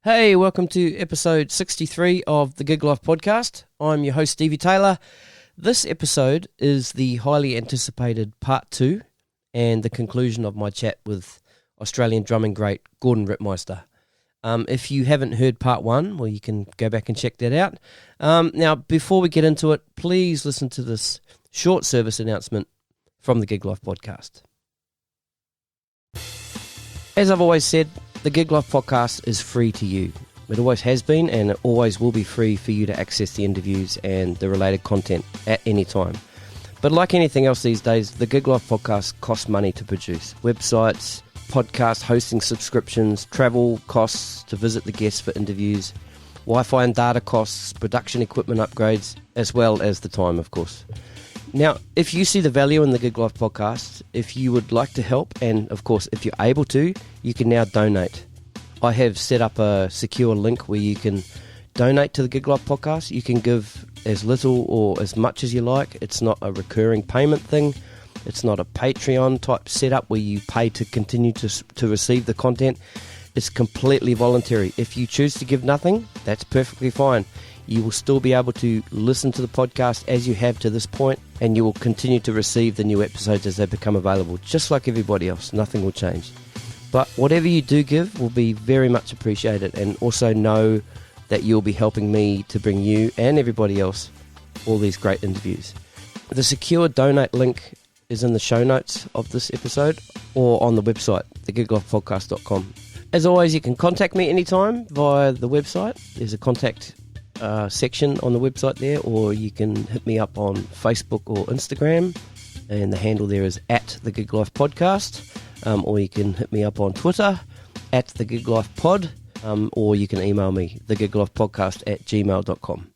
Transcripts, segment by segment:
Hey, welcome to episode 63 of the Gig Life podcast. I'm your host, Stevie Taylor. This episode is the highly anticipated part 2 and the conclusion of my chat with Australian drumming great Gordon Rytmeister. If you haven't heard part 1, well, you can go back and check that out. Now, before we get into it, please listen to this short service announcement from the Gig Life podcast. As I've always said, the Gig Life podcast is free to you. It always has been, and it always will be free for you to access the interviews and the related content at any time. But like anything else these days, the Gig Life podcast costs money to produce. Websites, podcast hosting subscriptions, travel costs to visit the guests for interviews, Wi-Fi and data costs, production equipment upgrades, as well as the time, of course. Now, if you see the value in the Gig Life podcast, if you would like to help, and of course, if you're able to, you can now donate. I have set up a secure link where you can donate to the Gig Life podcast. You can give as little or as much as you like. It's not a recurring payment thing. It's not a Patreon type setup where you pay to continue to receive the content. It's completely voluntary. If you choose to give nothing, that's perfectly fine. You will still be able to listen to the podcast as you have to this point, and you will continue to receive the new episodes as they become available, just like everybody else. Nothing will change. But whatever you do give will be very much appreciated, and also know that you'll be helping me to bring you and everybody else all these great interviews. The secure donate link is in the show notes of this episode or on the website, thegiglifepodcast.com. As always, you can contact me anytime via the website. There's a contact section on the website there, or you can hit me up on Facebook or Instagram, and the handle there is at the Gig Life Podcast, or you can hit me up on Twitter at the Gig Life Pod, or you can email me thegiglifepodcast@gmail.com.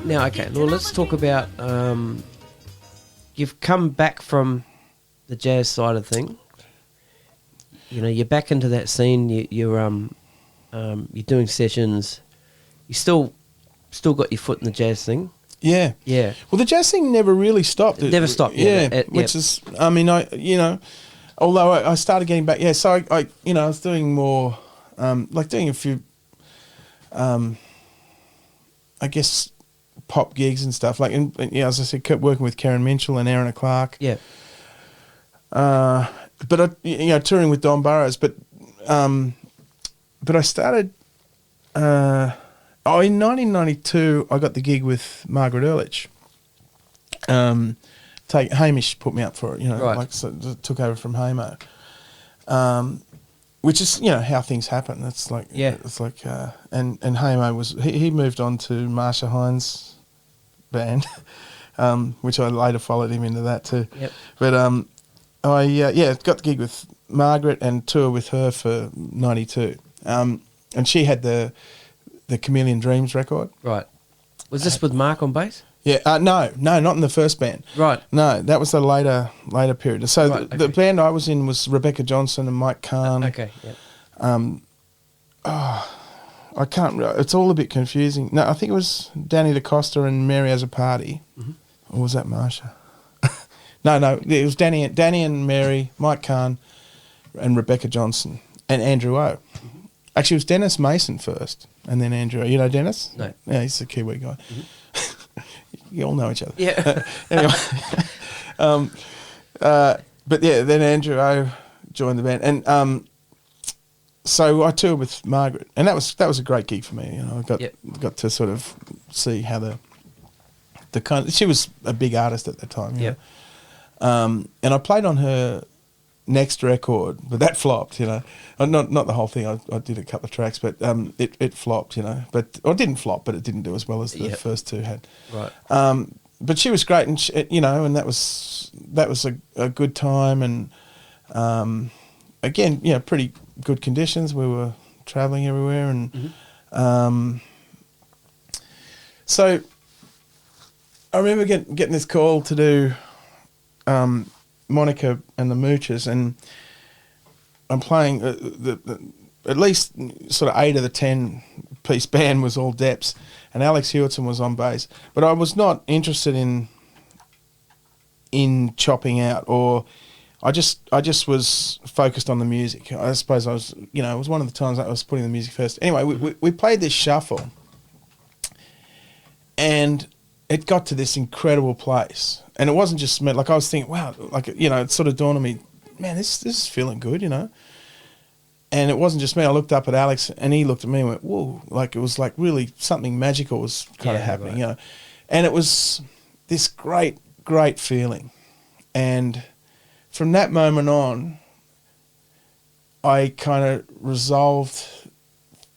Now, okay, well, let's talk about, you've come back from the jazz side of things. You know, you're back into that scene, you're doing sessions, you still got your foot in the jazz thing. Yeah. Yeah. Well, the jazz thing never really stopped. It never stopped. Yeah. Which is, I mean, although I started getting back, so I was doing more, doing a few, I guess, pop gigs and stuff. As I said, kept working with Karen Minchell and Aaron Clark. Yeah. But touring with Don Burrows. But I started. In 1992, I got the gig with Margaret Ehrlich. Hamish put me up for it. Right. Took over from Hamo. Which is, how things happen. It's like, and Hamo he moved on to Marsha Hines' band, which I later followed him into that too. Yep. But I got the gig with Margaret and toured with her for 92. And she had the Chameleon Dreams record. Right. Was this with Mark on bass? Yeah, no, not in the first band. Right. No, that was the later period. So right, the band I was in was Rebecca Johnson and Mike Kahn. Okay, yeah. I can't. It's all a bit confusing. No, I think it was Danny the Costa and Mary as a Party, or was that Marsha? No, it was Danny and Mary, Mike Kahn, and Rebecca Johnson and Andrew O. Actually, it was Dennis Mason first, and then Andrew O. You know Dennis? No. Yeah, he's a Kiwi guy. You all know each other. Yeah. Anyway, but yeah, then Andrew O joined the band, and so I toured with Margaret, and that was a great gig for me. I got to sort of see how the kind of, she was a big artist at the time. Yeah. And I played on her next record, but that flopped, you know. Not the whole thing. I did a couple of tracks, but it flopped, you know. Or it didn't flop, but it didn't do as well as the first two had. Right. But she was great, and you know, and that was a good time, and again, you know, pretty good conditions. We were travelling everywhere, and so I remember getting this call to do Monica and the Moochers, and I'm playing at least sort of 8 of the 10-piece band was all Deps, and Alex Hewitson was on bass. But I was not interested in chopping out, or I just was focused on the music. I suppose I was, you know, it was one of the times I was putting the music first. Anyway, we played this shuffle, and it got to this incredible place. And it wasn't just me. Like, I was thinking, wow, like, you know, it sort of dawned on me, man, this is feeling good, you know. And it wasn't just me. I looked up at Alex, and he looked at me and went, whoa. Like, it was like really something magical was kind of happening, right. You know. And it was this great, great feeling. And from that moment on, I kind of resolved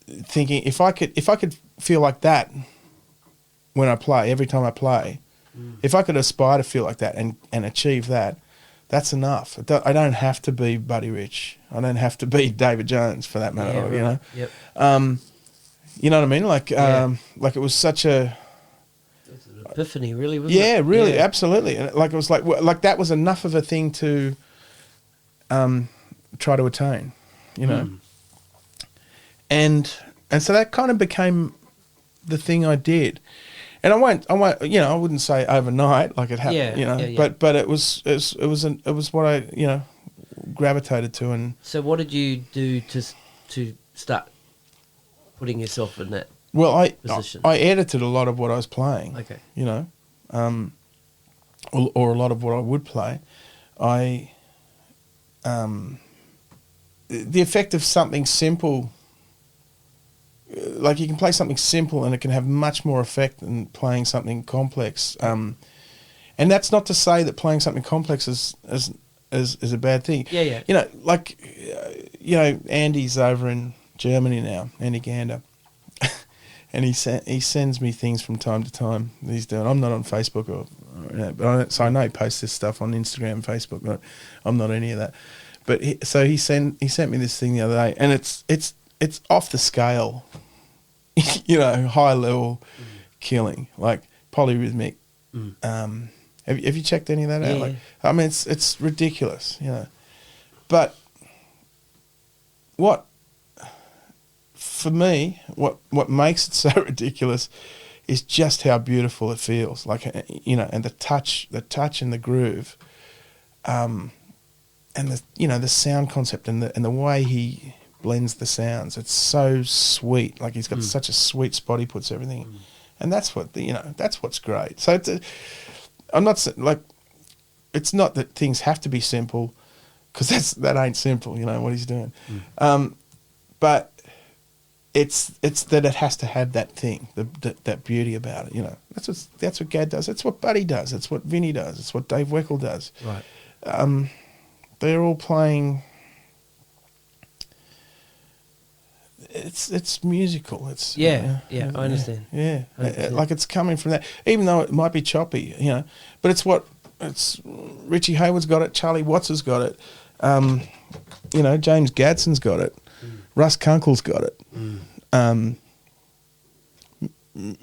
thinking, if I could feel like that when I play, every time I play, if I could aspire to feel like that and achieve that, that's enough. I don't have to be Buddy Rich. I don't have to be David Jones for that matter. Yeah, you know. Yep. You know what I mean? Like, like it was such a. It was an epiphany, really, wasn't it? Yeah, really, absolutely. And like it was like that was enough of a thing to try to attain, you know. And so that kind of became the thing I did. And I won't, you know, I wouldn't say overnight, like it happened, you know, but it was what I, you know, gravitated to. And so, what did you do to start putting yourself in that position? I edited a lot of what I was playing, okay, you know, or a lot of what I would play. The effect of something simple. Like, you can play something simple and it can have much more effect than playing something complex. And that's not to say that playing something complex is a bad thing. Yeah, yeah. You know, like, you know, Andy's over in Germany now, Andy Gander, and he sends me things from time to time. He's doing. I'm not on Facebook so I know he posts this stuff on Instagram and Facebook. But I'm not any of that. But he sent me this thing the other day, and it's off the scale, you know, high level killing, like polyrhythmic. Have you checked any of that out? Like, I mean, it's ridiculous, you know. But for me, what makes it so ridiculous is just how beautiful it feels. Like, you know, and the touch and the groove, and the, you know, the sound concept and the way he blends the sounds. It's so sweet. Like, he's got such a sweet spot he puts everything in. And that's what, you know, that's what's great. So I'm not like, it's not that things have to be simple, because that ain't simple, you know, what he's doing. But it's that it has to have that thing, that beauty about it, you know. That's what Gad does. That's what Buddy does. That's what Vinny does. It's what Dave Weckl does. Right. They're all playing. It's musical. It's I understand. Yeah, like it's coming from that, even though it might be choppy, you know. But it's Richie Hayward's got it. Charlie Watts has got it. You know, James Gadsden's got it. Russ Kunkel's got it.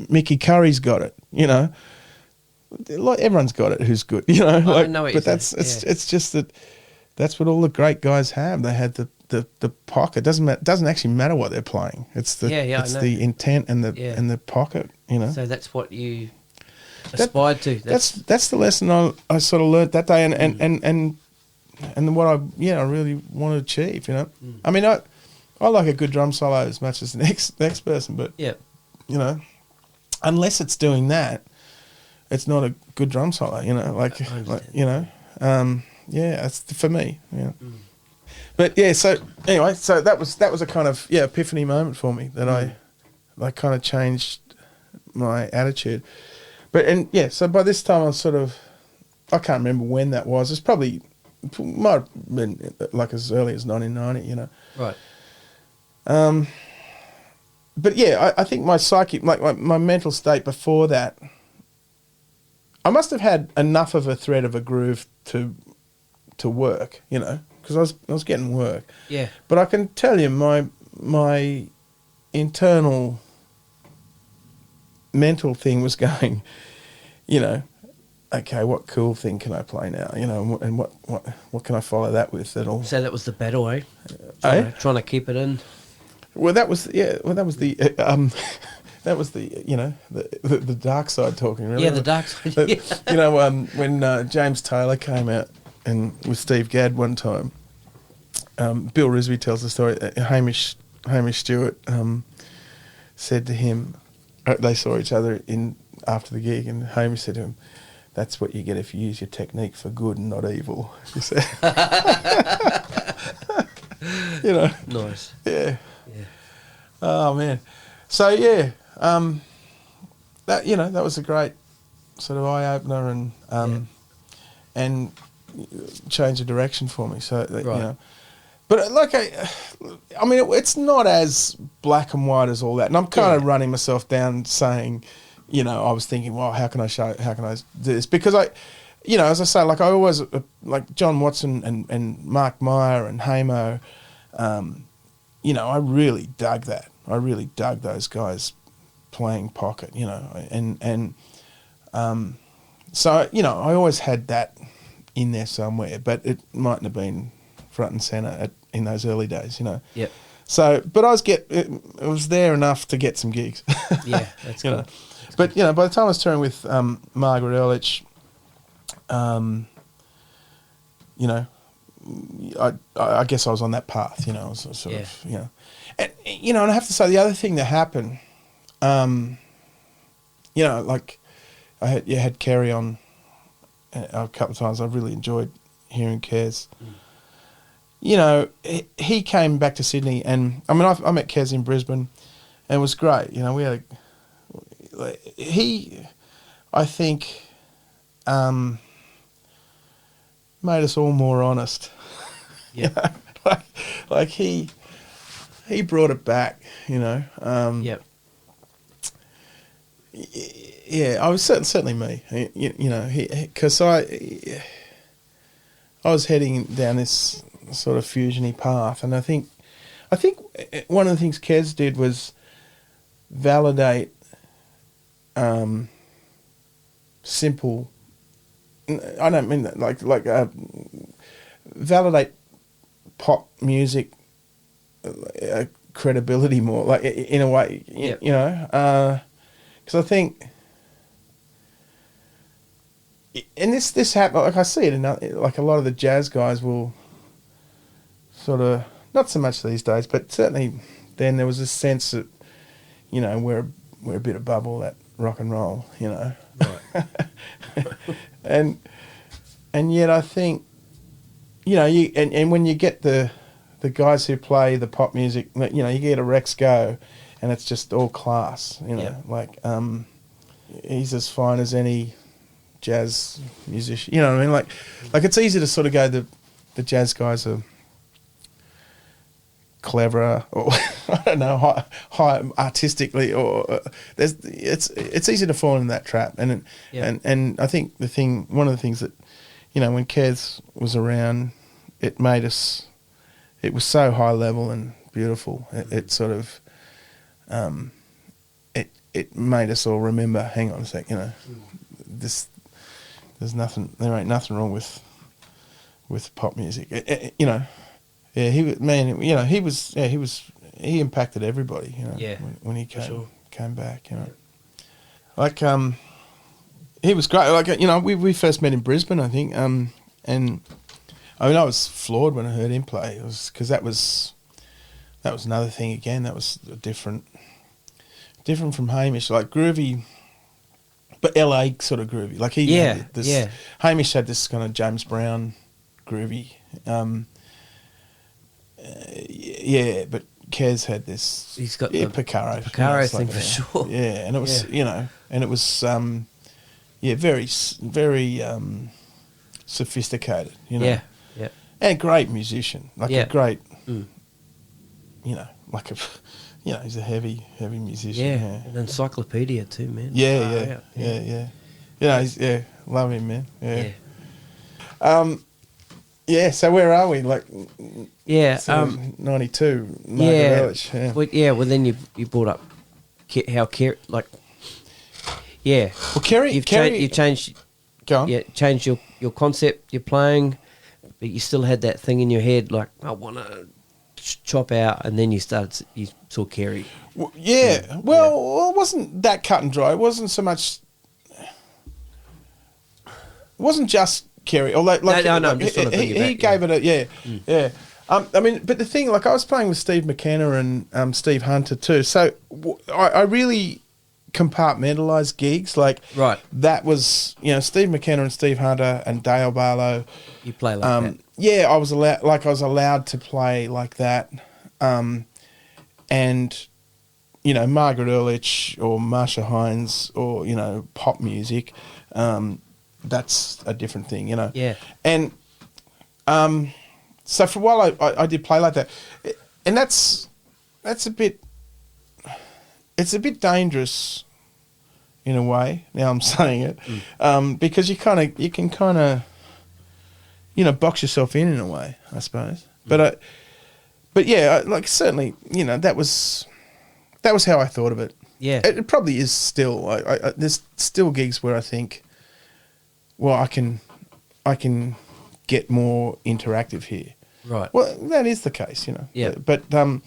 Mickey Curry's got it. You know, like everyone's got it. Who's good? You know, like, I know what but you're that's saying. it's just that. That's what all the great guys have. They had the pocket. Doesn't actually matter what they're playing. It's the intent and the pocket. You know. So that's what you aspired to. That's the lesson I sort of learnt that day, and what I really want to achieve. You know. I mean, I like a good drum solo as much as the next person, but you know, unless it's doing that, it's not a good drum solo. You know, like you know. Yeah, it's for me. Yeah, but yeah. So anyway, so that was a kind of epiphany moment for me that I kind of changed my attitude. But so by this time I was sort of, I can't remember when that was. It's probably might have been like as early as 1990, you know. Right. But yeah, I think my psyche, like my mental state before that, I must have had enough of a thread of a groove to work, you know, because I was getting work. Yeah. But I can tell you, my internal mental thing was going, you know, okay, what cool thing can I play now, you know, and what can I follow that with? That'll. So that was the battle, eh? Trying to keep it in. Well, that was the that was the you know the dark side talking. Really. Yeah, the dark side. Yeah. You know, when James Taylor came out and with Steve Gadd one time, Bill Risby tells the story. Hamish Stewart said to him, they saw each other after the gig, and Hamish said to him, "That's what you get if you use your technique for good and not evil." He said, "You know, Nice. yeah." Yeah. Oh man, so yeah, that you know that was a great sort of eye opener and change of direction for me. So that, Right. you know, but like I mean, it's not as black and white as all that. And I'm kind of running myself down, saying, you know, I was thinking, well, how can I do this? Because you know, as I say, like I always like John Watson and Mark Meyer and Hamo. You know, I really dug that. I really dug those guys playing pocket, you know, and so, you know, I always had that in there somewhere, but it mightn't have been front and centre in those early days, you know. Yep. So, but it was there enough to get some gigs. Yeah, that's you good. know. But, you know, by the time I was touring with Margaret Ehrlich, you know, I guess I was on that path, you know, I was sort of, you know. And, you know, and I have to say the other thing that happened, you know, like I had Kerry on a couple of times. I really enjoyed hearing Kez. You know, he came back to Sydney, and I mean, I met Kez in Brisbane, and it was great. You know, we had I think, made us all more honest. Yeah. You know, like he brought it back, you know. Yep. Yeah, I was certainly me. You know, because I was heading down this sort of fusiony path, and I think one of the things Kez did was validate simple. I don't mean that like validate pop music credibility more, like in a way, Yep. you know, because I think, and this happen, like I see it in like a lot of the jazz guys will sort of, not so much these days, but certainly then there was a sense that, you know, we're a bit above all that rock and roll, you know. Right. and yet I think, you know, and when you get the guys who play the pop music, you know, you get a Rex Go, and it's just all class, you know. Yeah. Like he's as fine as any jazz musician, you know what I mean? Like it's easy to sort of go the jazz guys are cleverer, or I don't know, high artistically, or it's easy to fall in that trap, and I think one of the things that, you know, when Kez was around, it made us. It was so high level and beautiful. It sort of, it made us all remember. Hang on a sec, you know, there ain't nothing wrong with pop music. You know, yeah, he impacted everybody. You know, Yeah, when he sure. came back, you know, like he was great. Like, you know, we first met in Brisbane, I think, and. I mean, I was floored when I heard him play. It was because that was another thing again. That was different from Hamish, like groovy, but LA sort of groovy. Like Hamish had this kind of James Brown groovy. Yeah, but Kez had this. He's got the Picaro thing for sure. Yeah, and it was you know, and it was very very sophisticated. You know. Yeah. and a great musician, like Yeah. a great, like a, he's a heavy musician. Yeah, an encyclopedia too, man. Yeah, Far yeah, out, yeah, yeah. Yeah, love him, man. yeah. Yeah, so where are we? Like, Yeah, 92. yeah, Relish, yeah. well, then you brought up how Kerry, like, yeah. Well, Kerry, You've changed, go on. yeah, changed your concept, you're playing, but you still had that thing in your head, like, I want to chop out, and then you saw Kerry. Well, yeah, well, it wasn't that cut and dry. It wasn't so much. It wasn't just Kerry, or like No, I'm just trying to bring you he back, gave it a yeah. I mean, but the thing, like, I was playing with Steve McKenna and Steve Hunter too, so I really compartmentalised gigs. Like, Right. that was, Steve McKenna and Steve Hunter and Dale Barlow. You play like that. Yeah, I was allowed to play like that, and Margaret Ehrlich or Marsha Hines or pop music. That's a different thing, Yeah. And so for a while I did play like that, and that's a bit. It's a bit dangerous, in a way. Now I'm saying it, because you can kind of, box yourself in a way, I suppose. But yeah, like, certainly, that was how I thought of it. Yeah. It probably is still. I there's still gigs where I think, well, I can get more interactive here. Right. Well, that is the case, Yeah. But but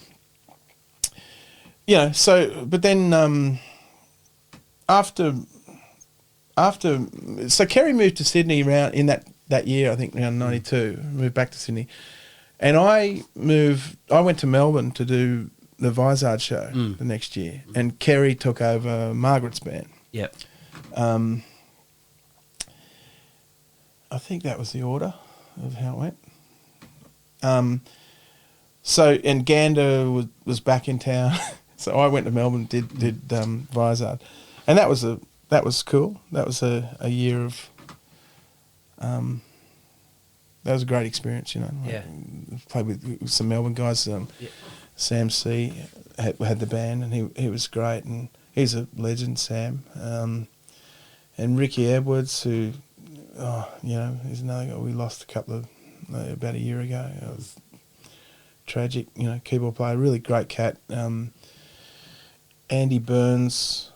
then after so Kerry moved to Sydney around in that year, I think around 92, moved back to Sydney, and I went to Melbourne to do the Vizzard show the next year, and Kerry took over Margaret's band. Yep. I think that was the order of how it went. So, and Gander was back in town, so I went to Melbourne, did Vizzard, and that was cool. That was a year of that was a great experience, Yeah. Played with some Melbourne guys. Sam C had the band, and he was great, and he's a legend, Sam. And Ricky Edwards, who, he's another guy we lost about a year ago. It was tragic, keyboard player, really great cat. Andy Burns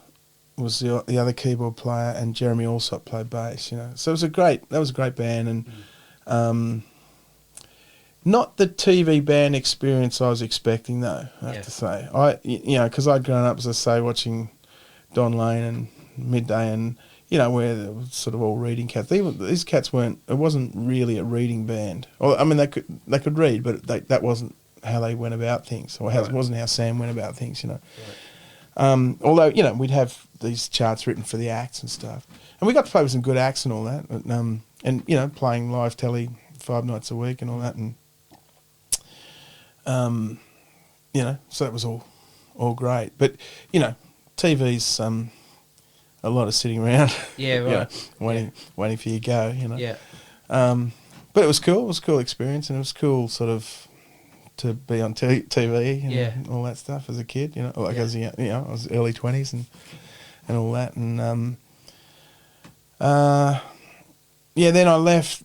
was the other keyboard player, and Jeremy Allsop played bass. So that was a great band, and not the TV band experience I was expecting, though. I have to say, because I'd grown up, as I say, watching Don Lane and Midday, and where they were sort of all reading cats. These cats weren't. It wasn't really a reading band. Or, I mean, they could read, but that wasn't how they went about things, or it wasn't how Sam went about things. Right. Although we'd have these charts written for the acts and stuff, and we got to play with some good acts and all that, and playing live telly 5 nights a week and all that, and so that was all great. But TV's a lot of sitting around, Yeah, right. waiting for you to go, Yeah. But it was cool. It was a cool experience, and it was cool sort of to be on TV and all that stuff as a kid, I was early 20s and all that, and then I left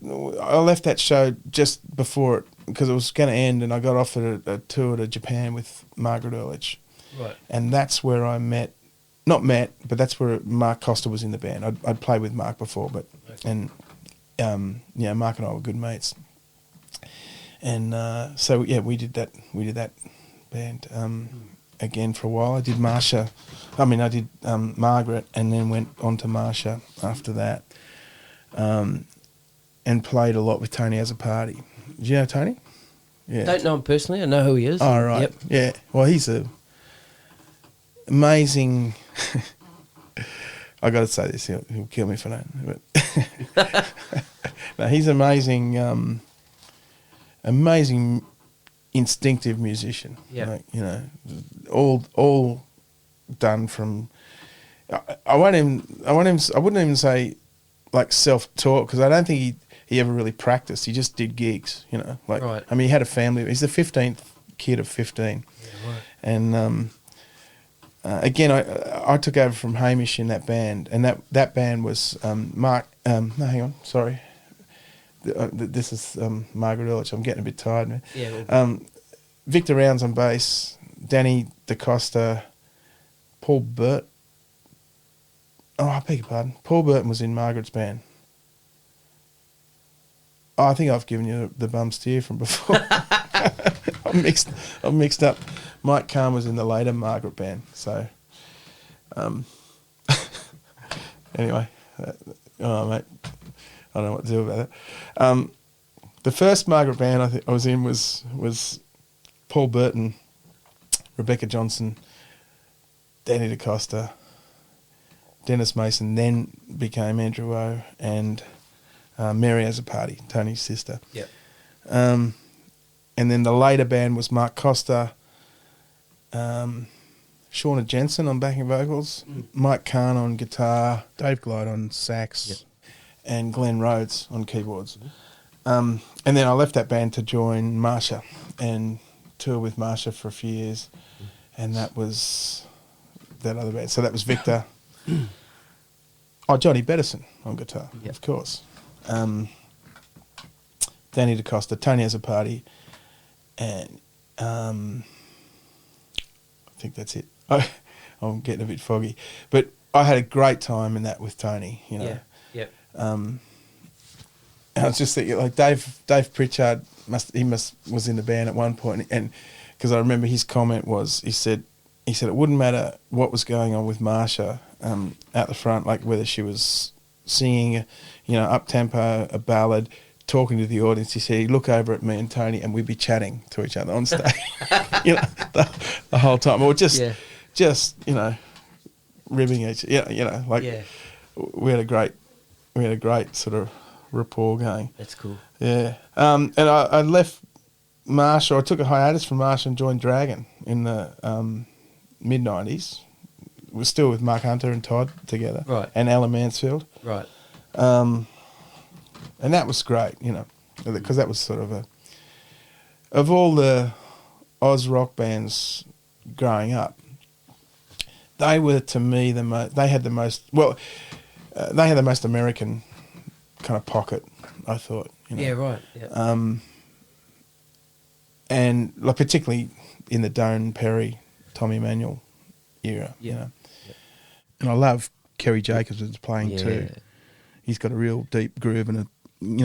that show just before it, because it was going to end, and I got offered a tour to Japan with Margaret Ehrlich. Right. And that's where I but that's where Mark Costa was in the band. I'd played with Mark before, but and Mark and I were good mates. And so we did that band again for a while. I did Margaret, and then went on to Marsha after that, and played a lot with Tony as a party. Do you know Tony? Yeah. Don't know him personally. I know who he is. Oh, right. Yep. Yeah. Well, he's a amazing. I got to say this. He'll kill me for that. But no, he's amazing. Amazing, instinctive musician. Yeah. Like, all done from. I wouldn't even say like self-taught, because I don't think he ever really practiced. He just did gigs, you know. Like, Right. I mean, he had a family. He's the 15th kid of 15. Yeah, right. And again, I took over from Hamish in that band, and that band was Mark. No, hang on, sorry. This is Margaret Illich. I'm getting a bit tired, man. Yeah. Well, Victor Rounds on bass, Danny DaCosta, Paul Burt. Oh, I beg your pardon. Paul Burton was in Margaret's band. Oh, I think I've given you the bum steer from before. I'm mixed up. Mike Kahn was in the later Margaret band. So, anyway, oh mate, I don't know what to do about that. The first Margaret band I was in was Paul Burton, Rebecca Johnson, Danny DaCosta, Dennis Mason, then became Andrew O, and Mary as a Party, Tony's sister. Yep. And then the later band was Mark Costa, Shauna Jensen on backing vocals, Mike Kahn on guitar, Dave Glide on sax, and Glenn Rhodes on keyboards. And then I left that band to join Marsha and tour with Marsha for a few years, and that was that other band. So that was Victor. Johnny Bettison on guitar, of course. Danny DaCosta, Tony as a Party, and I think that's it. I'm getting a bit foggy, but I had a great time in that with Tony. You know. Yeah. I was just thinking, like Dave Pritchard was in the band at one point, and because I remember his comment was he said it wouldn't matter what was going on with Marsha out the front, like whether she was singing, up tempo, a ballad, talking to the audience. He said he'd look over at me and Tony, and we'd be chatting to each other on stage, the whole time, or just ribbing each, we had a great sort of rapport going. That's cool. Yeah. And I left Marsha. I took a hiatus from Marsha and joined Dragon in the mid-90s. We're still with Mark Hunter and Todd together. Right. And Alan Mansfield. Right. And that was great, because that was sort of of all the Oz rock bands growing up, they were, to me, they had the most American kind of pocket, I thought. Yeah, right. Yeah. And like particularly in the Doane Perry, Tommy Emmanuel era, And I love Kerry Jacobs as playing too. He's got a real deep groove and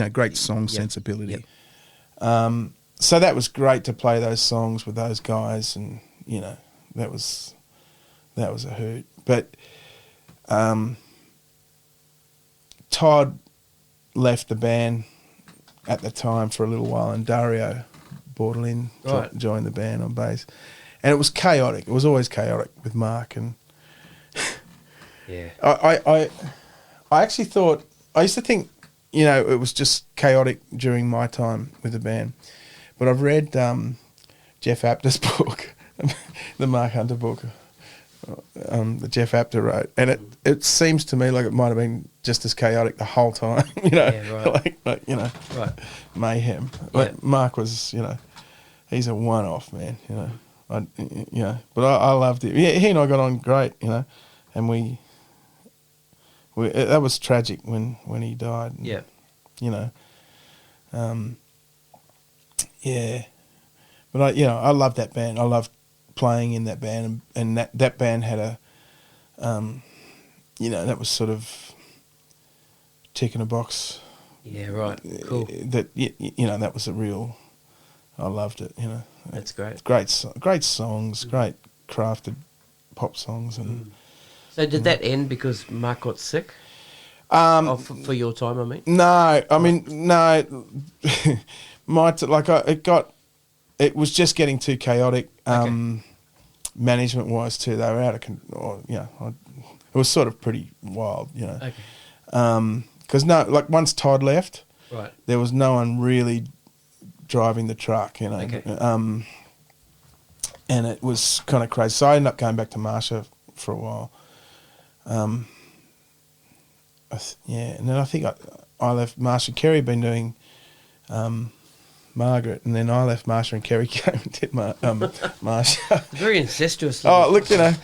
a great song sensibility. Yep. So that was great to play those songs with those guys, and that was a hoot. But Todd left the band at the time for a little while, and Dario Bordelin joined the band on bass, and it was chaotic. It was always chaotic with Mark, and I actually thought, I used to think, it was just chaotic during my time with the band, but I've read Jeff Apter's book, the Mark Hunter book, that Jeff Apter wrote, and it seems to me like it might have been just as chaotic the whole time, right. Mayhem. Like Mark was, he's a one-off, man, but I loved it. Yeah, he and I got on great, and we that was tragic when he died. Yeah. But I loved that band. I loved playing in that band, and that band had a, that was sort of ticking a box. Yeah, right. Cool. That that was a real. I loved it. That's great. Great songs, great crafted pop songs, and. So did that end because Mark got sick? For your time, I mean. No, I mean no. It was just getting too chaotic, management wise too. They were out of control. It was sort of pretty wild, Okay. Because once Todd left, right, there was no one really driving the truck, Okay. And it was kind of crazy. So I ended up going back to Marsha for a while. And then I think I left Marsha. Kerry had been doing Margaret, and then I left Marsha, and Kerry came and did Marsha. Very incestuous. Oh, look, you know,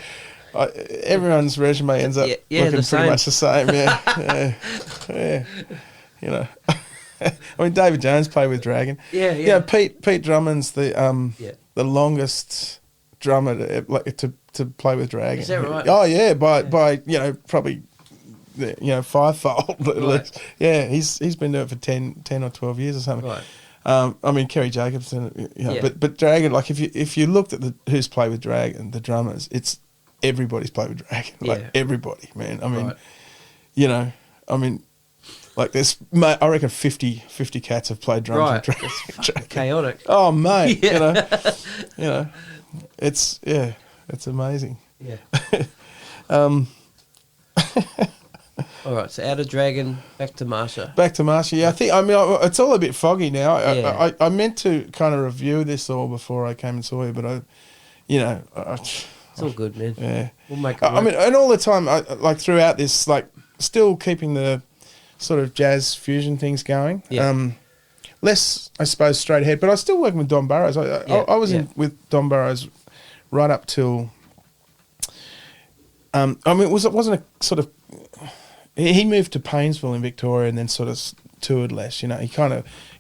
everyone's resume ends up looking pretty much the same. Yeah, yeah. You know, I mean, David Jones played with Dragon. Yeah. Yeah, Pete Drummond's the longest drummer to play with Dragon. Is that right? Oh yeah, by you know, probably fivefold at least. Yeah, he's been doing it for 10 or 12 years or something. Right. I mean, Kerry Jacobson, but Dragon, like if you looked at who's played with Dragon, the drummers, it's everybody's played with Dragon, like everybody, man. I mean, like there's, mate, I reckon 50 cats have played drums with Dragon. Chaotic. Oh, mate, it's amazing. Yeah. All right, so out of Dragon, back to Marsha. Yeah. It's all a bit foggy now. I meant to kind of review this all before I came and saw you, but it's all good, man. Yeah. We'll make it work. I mean, and all the time, like throughout this, like still keeping the sort of jazz fusion things going. Yeah. Less, I suppose, straight ahead, but I was still working with Don Burrows. I was in with Don Burrows right up till. It wasn't a sort of. He moved to Paynesville in Victoria and then sort of toured less. You know, he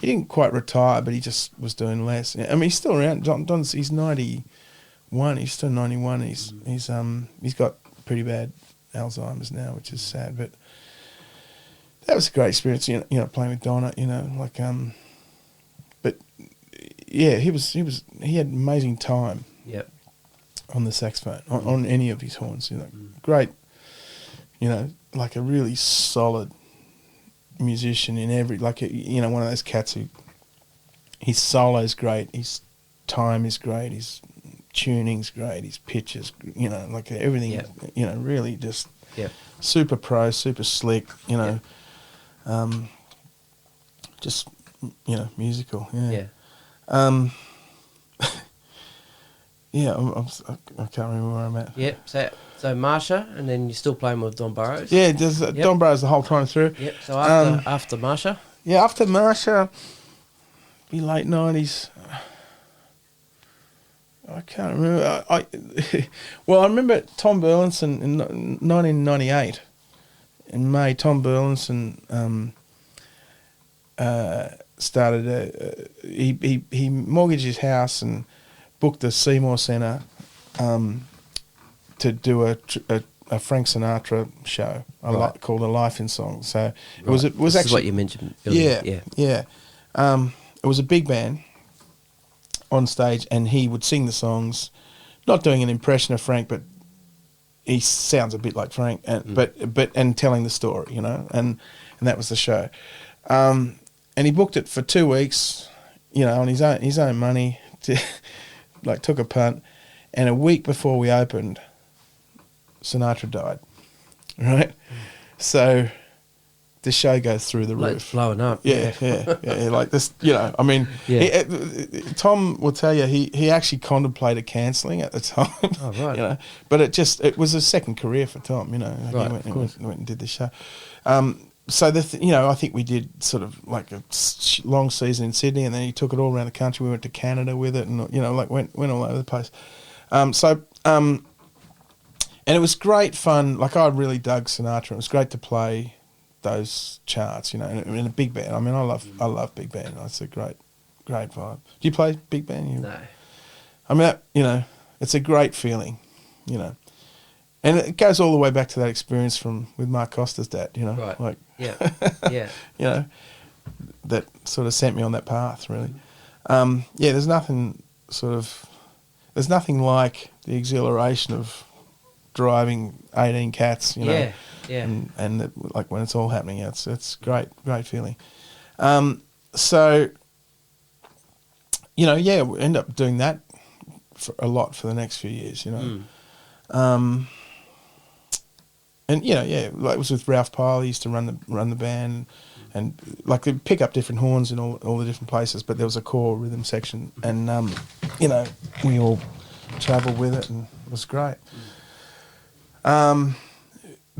didn't quite retire, but he just was doing less. I mean, he's still around. He's 91. He's still 91. He's got pretty bad Alzheimer's now, which is sad. But that was a great experience. You know, playing with Donna. You know, like but yeah, he had amazing time. Yep. On the saxophone, on any of his horns. You know, great. You know, like a really solid musician in every, like, one of those cats who, his solo's great, his time is great, his tuning's great, his pitch is, like everything, really just super pro, super slick, just, musical. Yeah. Yeah, I can't remember where I'm at. Yep, so Marsha, and then you're still playing with Don Burrows? Yeah, there's Don Burrows the whole time through. Yep, so after Marsha? Yeah, after Marsha, be late 90s. I can't remember. I remember Tom Burlinson in 1998. In May, Tom Burlinson started, he mortgaged his house and booked the Seymour Centre to do a Frank Sinatra show called A Life in Song. So it was this actually is what you mentioned earlier. Yeah. It was a big band on stage, and he would sing the songs, not doing an impression of Frank, but he sounds a bit like Frank, and but telling the story, and that was the show. And he booked it for 2 weeks, on his own money. Took a punt, and a week before we opened, Sinatra died, right? So the show goes through the roof. Blowing up. Yeah, like this, I mean, Tom will tell you he actually contemplated cancelling at the time. Oh, right. But it was a second career for Tom, Right, he went and did the show. So I think we did sort of like a long season in Sydney, and then he took it all around the country. We went to Canada with it, and went all over the place. And it was great fun. Like, I really dug Sinatra. It was great to play those charts, in a big band. I mean, I love big band. It's a great vibe. Do you play big band? No. I mean, it's a great feeling, And it goes all the way back to that experience with Mark Costa's dad, Right. Like, yeah. That sort of sent me on that path, really. There's nothing like the exhilaration of driving 18 cats, Yeah. And like when it's all happening, it's great feeling. So, we end up doing that a lot for the next few years, And like it was with Ralph Pyle. He used to run the band, and like they'd pick up different horns in all the different places. But there was a core rhythm section, and we all travelled with it, and it was great.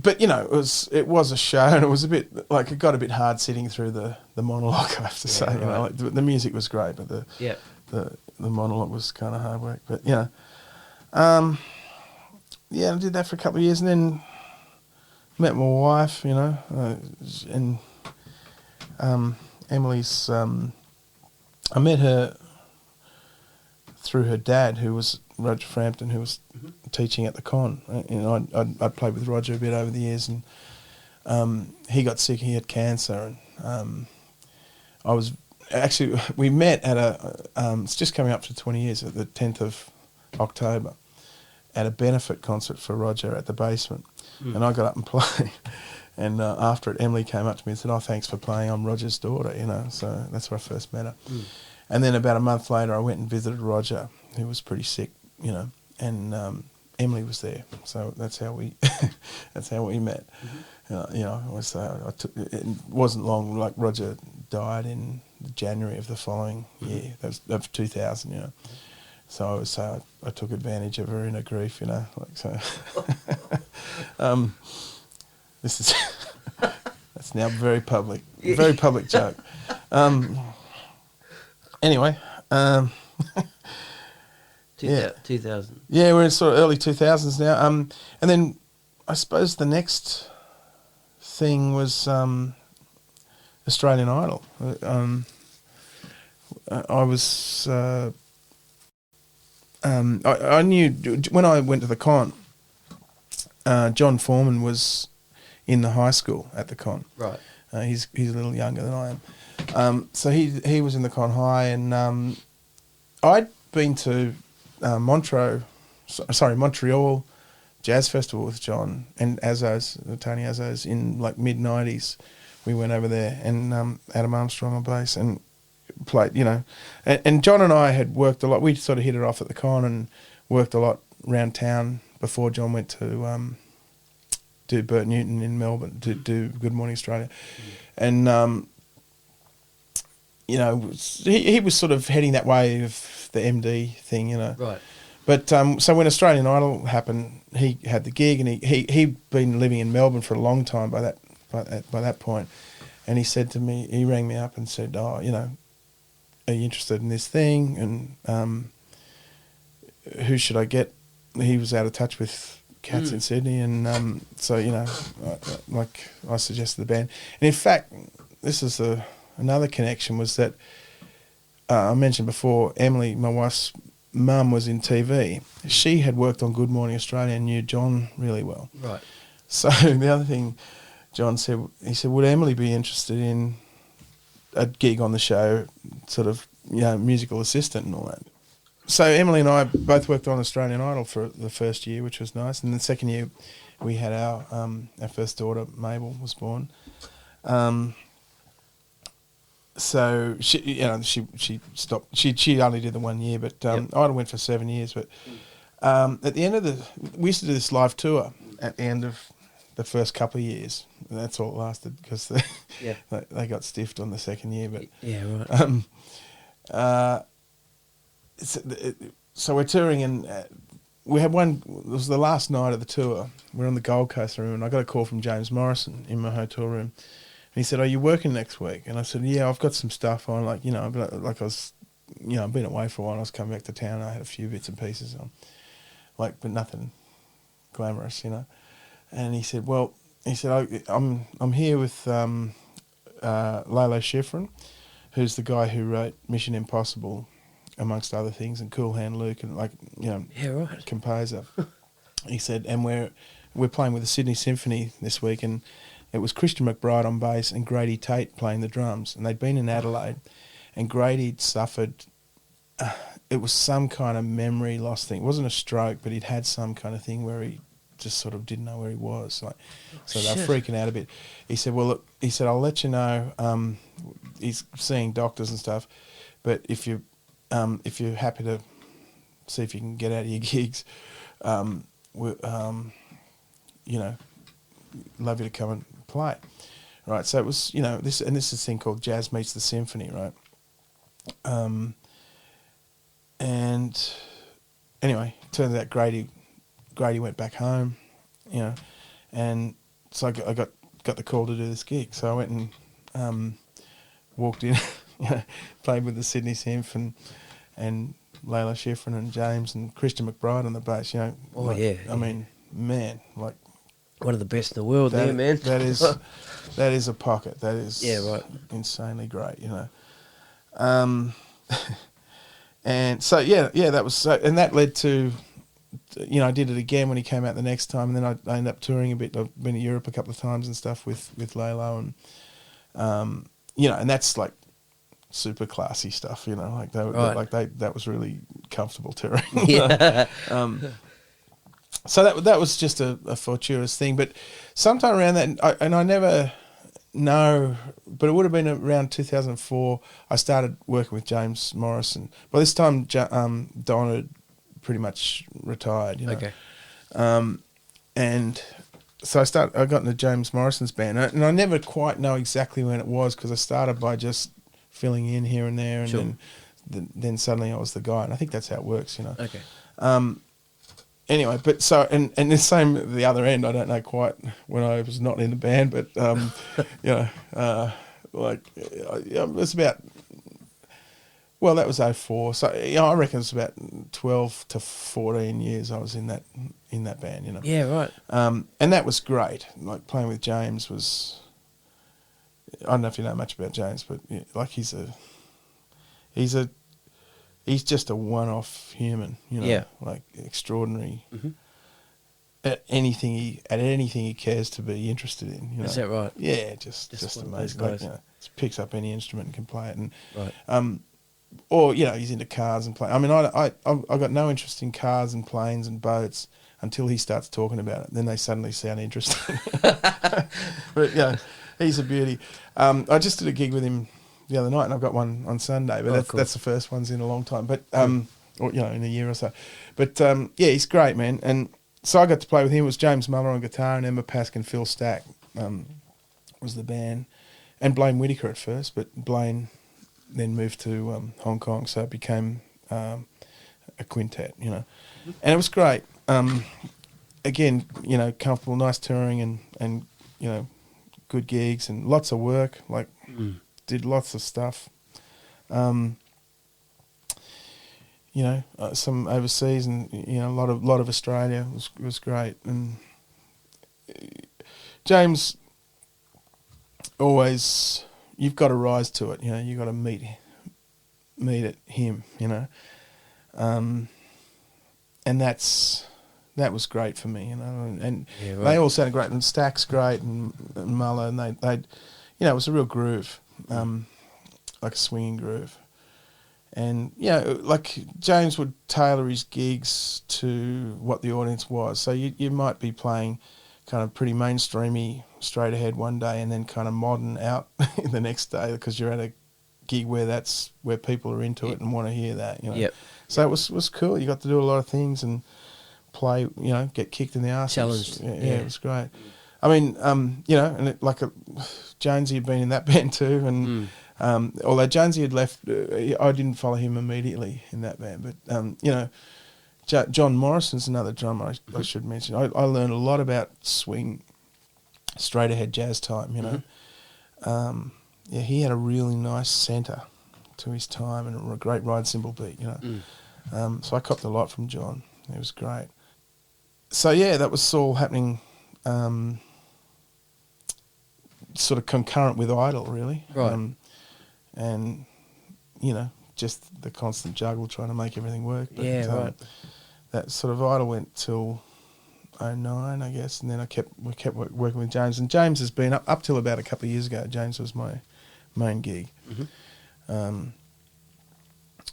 but it was a show, and it was a bit like it got a bit hard sitting through the monologue. I have to say, right. like the music was great, but the monologue was kind of hard work. But I did that for a couple of years, and then met my wife, and Emily's. I met her through her dad, who was Roger Frampton, who was teaching at the con. I'd played with Roger a bit over the years, and he got sick. He had cancer, and we met at it's just coming up to 20 years, at the 10th of October, at a benefit concert for Roger at the Basement, and I got up and played. And after it, Emily came up to me and said, "Oh, thanks for playing. I'm Roger's daughter," So that's where I first met her. And then about a month later, I went and visited Roger, who was pretty sick, and Emily was there. So that's how we met. It wasn't long. Like, Roger died in January of the following year. That was of 2000. So I took advantage of her inner grief. This is that's now very public joke. Anyway, 2000. Yeah, we're in sort of early 2000s now. And then I suppose the next thing was Australian Idol. I was I knew when I went to the con. John Foreman was in the high school at the con. Right. He's a little younger than I am. So he was in the con high, and I'd been to Montreal Jazz Festival with John and Tony Azzo's in like mid-90s. We went over there, and Adam Armstrong on bass, and played, and John and I had worked a lot. We sort of hit it off at the con and worked a lot around town before John went to do Bert Newton in Melbourne, to do Good Morning Australia. And, he was sort of heading that way of the MD thing, Right. But so when Australian Idol happened, he had the gig, and he'd been living in Melbourne for a long time by that point. And he said to me, he rang me up and said, "Oh, are you interested in this thing? And who should I get?" He was out of touch with Cats in Sydney, and so I suggested the band. And in fact, this is another connection, was that I mentioned before, Emily, my wife's mum, was in TV. She had worked on Good Morning Australia and knew John really well. Right. So the other thing John said, he said, "Would Emily be interested in a gig on the show, sort of, musical assistant and all that?" So Emily and I both worked on Australian Idol for the first year, which was nice. And the second year, we had our first daughter, Mabel, was born. So she stopped. She only did the 1 year, but Idol went for 7 years. But at the end of we used to do this live tour at the end of the first couple of years. And that's all it lasted, because they got stiffed on the second year. But right. So we're touring, and we had one. It was the last night of the tour. We're on the Gold Coast room, and I got a call from James Morrison in my hotel room. And he said, "Are you working next week?" And I said, "Yeah, I've got some stuff on." Like I was, I've been away for a while. I was coming back to town. And I had a few bits and pieces on, but nothing glamorous, And he said, "I'm here with Lalo Schifrin, who's the guy who wrote Mission Impossible, amongst other things, and Cool Hand Luke, and composer." He said, "And we're playing with the Sydney Symphony this week, and it was Christian McBride on bass and Grady Tate playing the drums, and they'd been in Adelaide, and Grady'd suffered, it was some kind of memory loss thing. It wasn't a stroke, but he'd had some kind of thing where he just sort of didn't know where he was. So they were freaking out a bit." He said, "Well, look," he said, "I'll let you know." He's seeing doctors and stuff, but if you're happy to see if you can get out of your gigs, love you to come and play. Right, so it was, this is a thing called Jazz Meets the Symphony, right? And anyway, turns out Grady went back home, and so I got the call to do this gig. So I went and walked in, played with the Sydney Symph and Layla Schifrin and James and Christian McBride on the bass. I mean, man, like one of the best in the world, there, man. That is a pocket. That is insanely great. And so that was so, and that led to, I did it again when he came out the next time, and then I ended up touring a bit. I've been to Europe a couple of times and stuff with Layla, and and that's like super classy stuff. Like that was really comfortable touring. Yeah. So that was just a fortuitous thing, but sometime around that, and I never know, but it would have been around 2004. I started working with James Morrison. By this time, Don had pretty much retired. Okay. And so I got into James Morrison's band, and I never quite know exactly when it was, because I started by just filling in here and there, and sure. then suddenly I was the guy, and I think that's how it works. Okay. Anyway, but so and the same at the other end. I don't know quite when I was not in the band, but it was about. Well, that was 2004. So I reckon it's about 12 to 14 years I was in that band. Yeah, right. And that was great. Like playing with James was. I don't know if you know much about James, but like he's just a one-off human, like extraordinary. Mm-hmm. At anything he cares to be interested in. Is that right? Yeah, just amazing. Like, just picks up any instrument and can play it, and right. Or he's into cars and planes. I mean, I got no interest in cars and planes and boats until he starts talking about it. Then they suddenly sound interesting. But he's a beauty. I just did a gig with him the other night, and I've got one on Sunday, but that's the first one's in a long time, but or in a year or so. But he's great, man. And so I got to play with him. It was James Muller on guitar, and Emma Pask and Phil Stack was the band, and Blaine Whitaker at first, but Blaine then moved to Hong Kong, so it became a quintet, and it was great. Again, comfortable, nice touring, and good gigs and lots of work. Like. Did lots of stuff, some overseas, and a lot of Australia was great. And James always, you've got to rise to it. You've got to meet him. And that was great for me. And yeah, right. They all sounded great, and Stack's great, and Muller, and they it was a real groove. Like a swinging groove, and like James would tailor his gigs to what the audience was. So you might be playing kind of pretty mainstreamy, straight ahead one day, and then kind of modern out the next day, because you're at a gig where people are into it and want to hear that. Yep. So it was cool. You got to do a lot of things and play. Get kicked in the arse. Challenged. It was great. I mean, and Jonesy had been in that band too, and although Jonesy had left, I didn't follow him immediately in that band. But John Morrison's another drummer I should mention. I learned a lot about swing, straight ahead jazz time. He had a really nice centre to his time and a great ride cymbal beat. So I copped a lot from John. It was great. So that was all happening. Sort of concurrent with Idol, really. Right. And, just the constant juggle trying to make everything work. But, right. That sort of Idol went till 2009, I guess, and then we kept working with James. And James has been, up till about a couple of years ago, James was my main gig. Mm-hmm.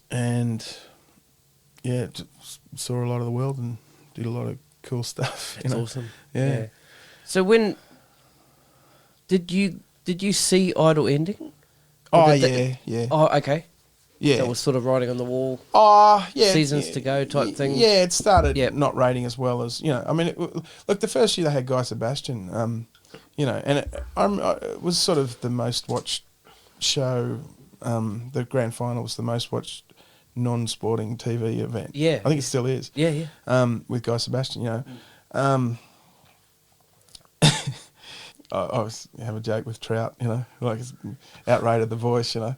And, saw a lot of the world and did a lot of cool stuff. That's awesome. Yeah. So when did you see Idol ending? Oh yeah. Oh, okay. Yeah. That was sort of writing on the wall. Oh yeah. Seasons to go type thing. Yeah, it started not rating as well as I mean, look, the first year they had Guy Sebastian, and it was sort of the most watched show. The grand final was the most watched non-sporting TV event. Yeah, I think it still is. Yeah. With Guy Sebastian, I always have a joke with Trout, like it's outrated the voice, Yeah.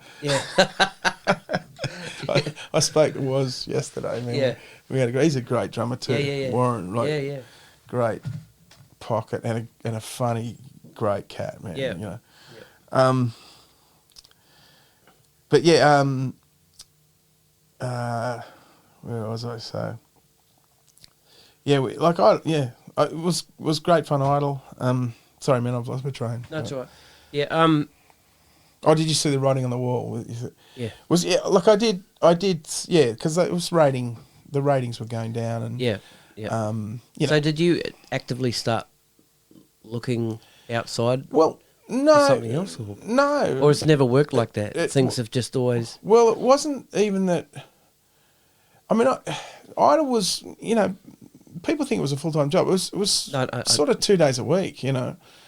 I spoke to Woz yesterday, man. Yeah. We had he's a great drummer too. Yeah. Warren, Yeah. great pocket and a funny, great cat, man. Yeah. But yeah, where was I? So yeah, it was great fun. Idle. Sorry, man, I've lost my train. No, it's all right. Yeah. Oh, did you see the writing on the wall? Yeah. I did. Yeah, because it was rating. The ratings were going down, and Yeah. So did you actively start looking outside? Well, no, for something else, no, or it's never worked like that. Things have just always. Well, it wasn't even that. I mean, Idle was, people think it was a full-time job. It was sort of 2 days a week,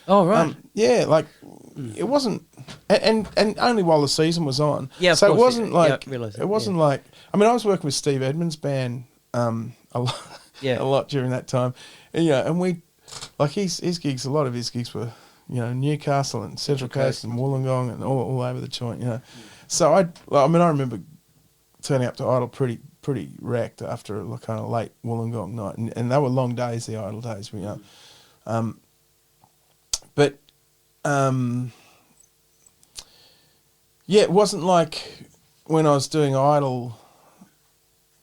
Oh right. It wasn't, and only while the season was on. Yeah, so of course, it wasn't like it wasn't like. I mean, I was working with Steve Edmonds' band a lot during that time, and we, like his gigs. A lot of his gigs were, Newcastle and Central Coast and Wollongong and all over the joint, So I remember turning up to Idle pretty wrecked after a kind of late Wollongong night, and they were long days, the Idle days, But it wasn't like when I was doing Idle.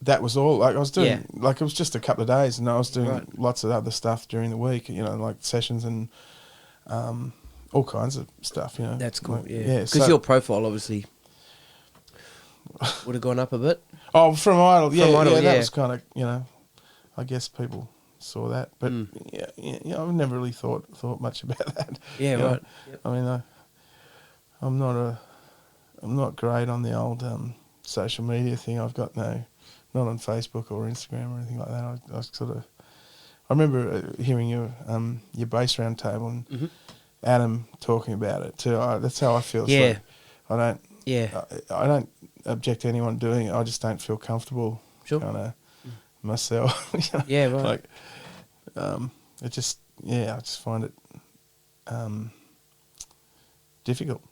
That was all. Like I was doing, like it was just a couple of days, and I was doing lots of other stuff during the week. Like sessions and all kinds of stuff. That's cool. Like, because your profile obviously would have gone up a bit. Oh, from Idle, that yeah. was kind of, I guess people saw that, but I've never really thought much about that. Yeah, right. Yep. I mean, I'm not great on the old social media thing. I've got not on Facebook or Instagram or anything like that. I remember hearing your bass round table and Adam talking about it too. That's how I feel. Yeah. So I don't object to anyone doing it. I just don't feel comfortable. Sure. Kind of myself. Yeah, right. Like, it just I just find it difficult.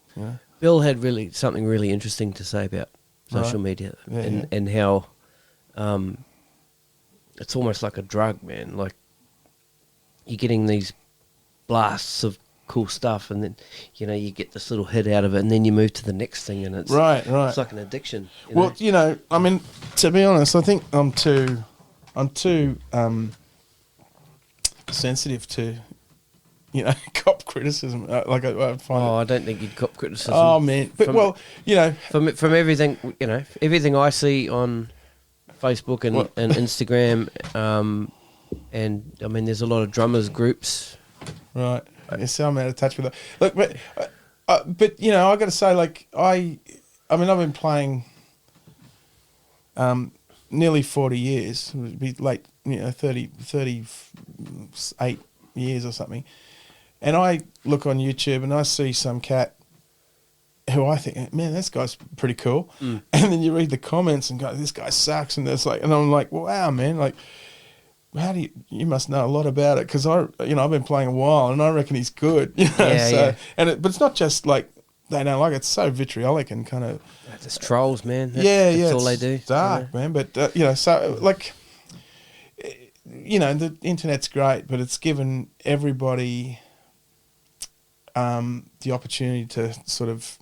Bill had something really interesting to say about social media and how it's almost like a drug, man. Like you're getting these blasts of cool stuff, and then you get this little hit out of it, and then you move to the next thing, and it's right. It's like an addiction. Well, I mean, to be honest, I think I'm too sensitive to cop criticism. Like I find. I don't think you'd cop criticism. Oh man, but from everything everything I see on Facebook and Instagram, and I mean, there's a lot of drummers groups. Right. So I'm out of touch with that. Look, but I got to say, like I mean, I've been playing nearly 40 years. It would be late, 38 years or something. And I look on YouTube and I see some cat who I think, man, this guy's pretty cool. And then you read the comments and go, this guy sucks. And I'm like, wow, man, like, how do you must know a lot about it, because I've been playing a while and I reckon he's good. But it's not just like they don't like it. It's so vitriolic and kind of it's trolls, man. That's all they do. Dark, man. But so like the internet's great, but it's given everybody the opportunity to sort of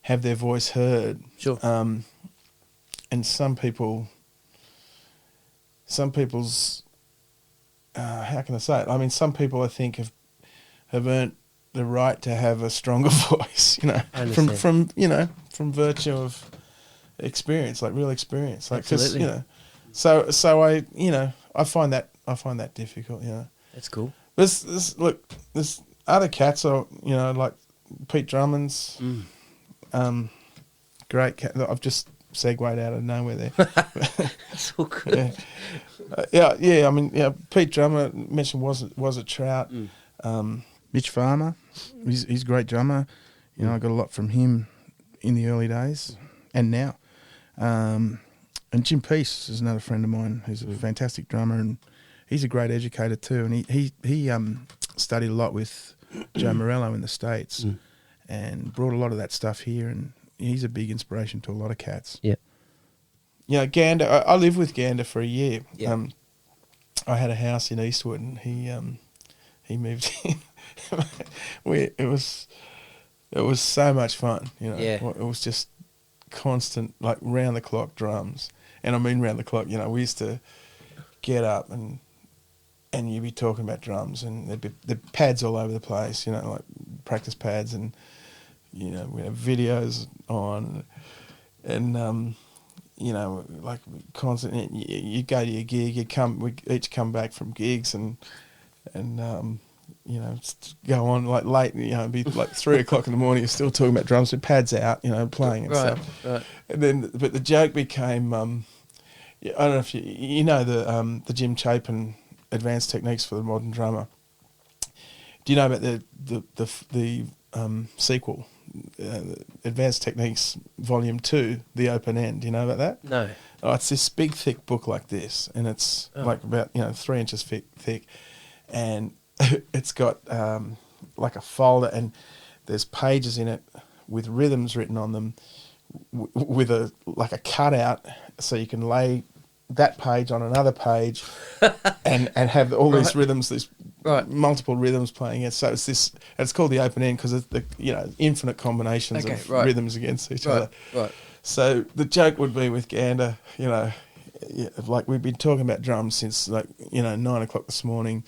have their voice heard. Sure. And some people's how can I say it? I mean, some people I think have earned the right to have a stronger voice, from virtue of experience, like real experience, like absolutely. So I find that difficult, That's cool. There's other cats are like Pete Drummond's, great cat. I've just segued out of nowhere there. That's all good. Yeah. I mean, Pete Drummer mentioned was it Trout. Mitch Farmer, he's a great drummer. I got a lot from him in the early days and now. And Jim Peace is another friend of mine who's a fantastic drummer, and he's a great educator too. And he studied a lot with Joe Morello in the States and brought a lot of that stuff here, and he's a big inspiration to a lot of cats. Yeah. You know, Gander, I lived with Gander for a year. Yeah. I had a house in Eastwood, and he moved in. It was so much fun, you know. Yeah. It was just constant, like, round-the-clock drums. And I mean round-the-clock, you know, we used to get up and you'd be talking about drums, and there'd be the pads all over the place, you know, like practice pads, and, you know, we have videos on, and, you know, like constant, you go to your gig, we each come back from gigs, and you know, go on like late, you know, it'd be like 3 o'clock in the morning, you're still talking about drums with pads out, you know, playing and stuff. Right. And then, but the joke became, I don't know if you know the Jim Chapin Advanced Techniques for the Modern Drummer. Do you know about the sequel, Advanced Techniques Volume 2, The Open End? Do you know about that? No. Oh, it's this big, thick book like this, and it's like about, you know, 3 inches thick, and it's got like a folder, and there's pages in it with rhythms written on them, with a cutout, so you can lay that page on another page, and have all these rhythms, these multiple rhythms playing it. So it's called the open end because it's the, you know, infinite combinations of rhythms against each other. Right. So the joke would be with Gander, you know, like we've been talking about drums since, like, you know, 9 o'clock this morning.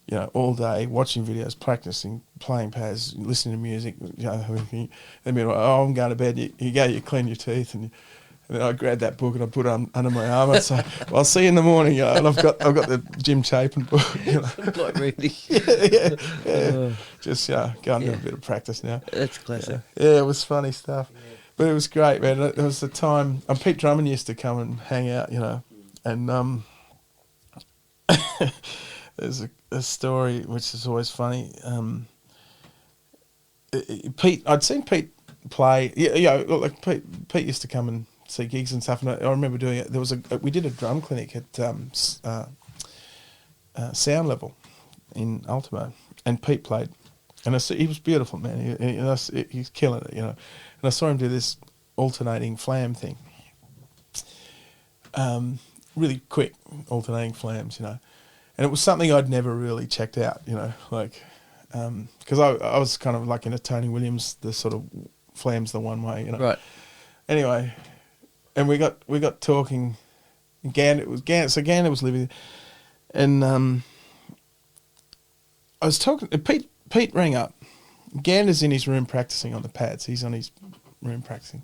You know, all day, watching videos, practicing, playing pads, listening to music. You know, they'd be like, "Oh, I'm going to bed." You go, you clean your teeth, and then I grab that book and I put it under my arm. I'd say, "Well, I'll see you in the morning." You know, and I've got the Jim Chapin book. You know. Like really. Yeah. Just go and do a bit of practice now. That's classic. Yeah, it was funny stuff, but it was great, man. There was the time. Pete Drummond used to come and hang out, you know, and there's a story which is always funny. Pete, I'd seen Pete play. Like Pete used to come and see gigs and stuff. And I remember doing it. We did a drum clinic at Sound Level in Ultimo, and Pete played, and he was beautiful, man. He's killing it, you know. And I saw him do this alternating flam thing, really quick alternating flams, you know. And it was something I'd never really checked out, you know, like, because I was kind of like in a Tony Williams, the sort of flams the one way, you know. Right. Anyway, and we got talking. Gander was living, and I was talking. Pete rang up. Gander's in his room practicing on the pads. He's on his room practicing,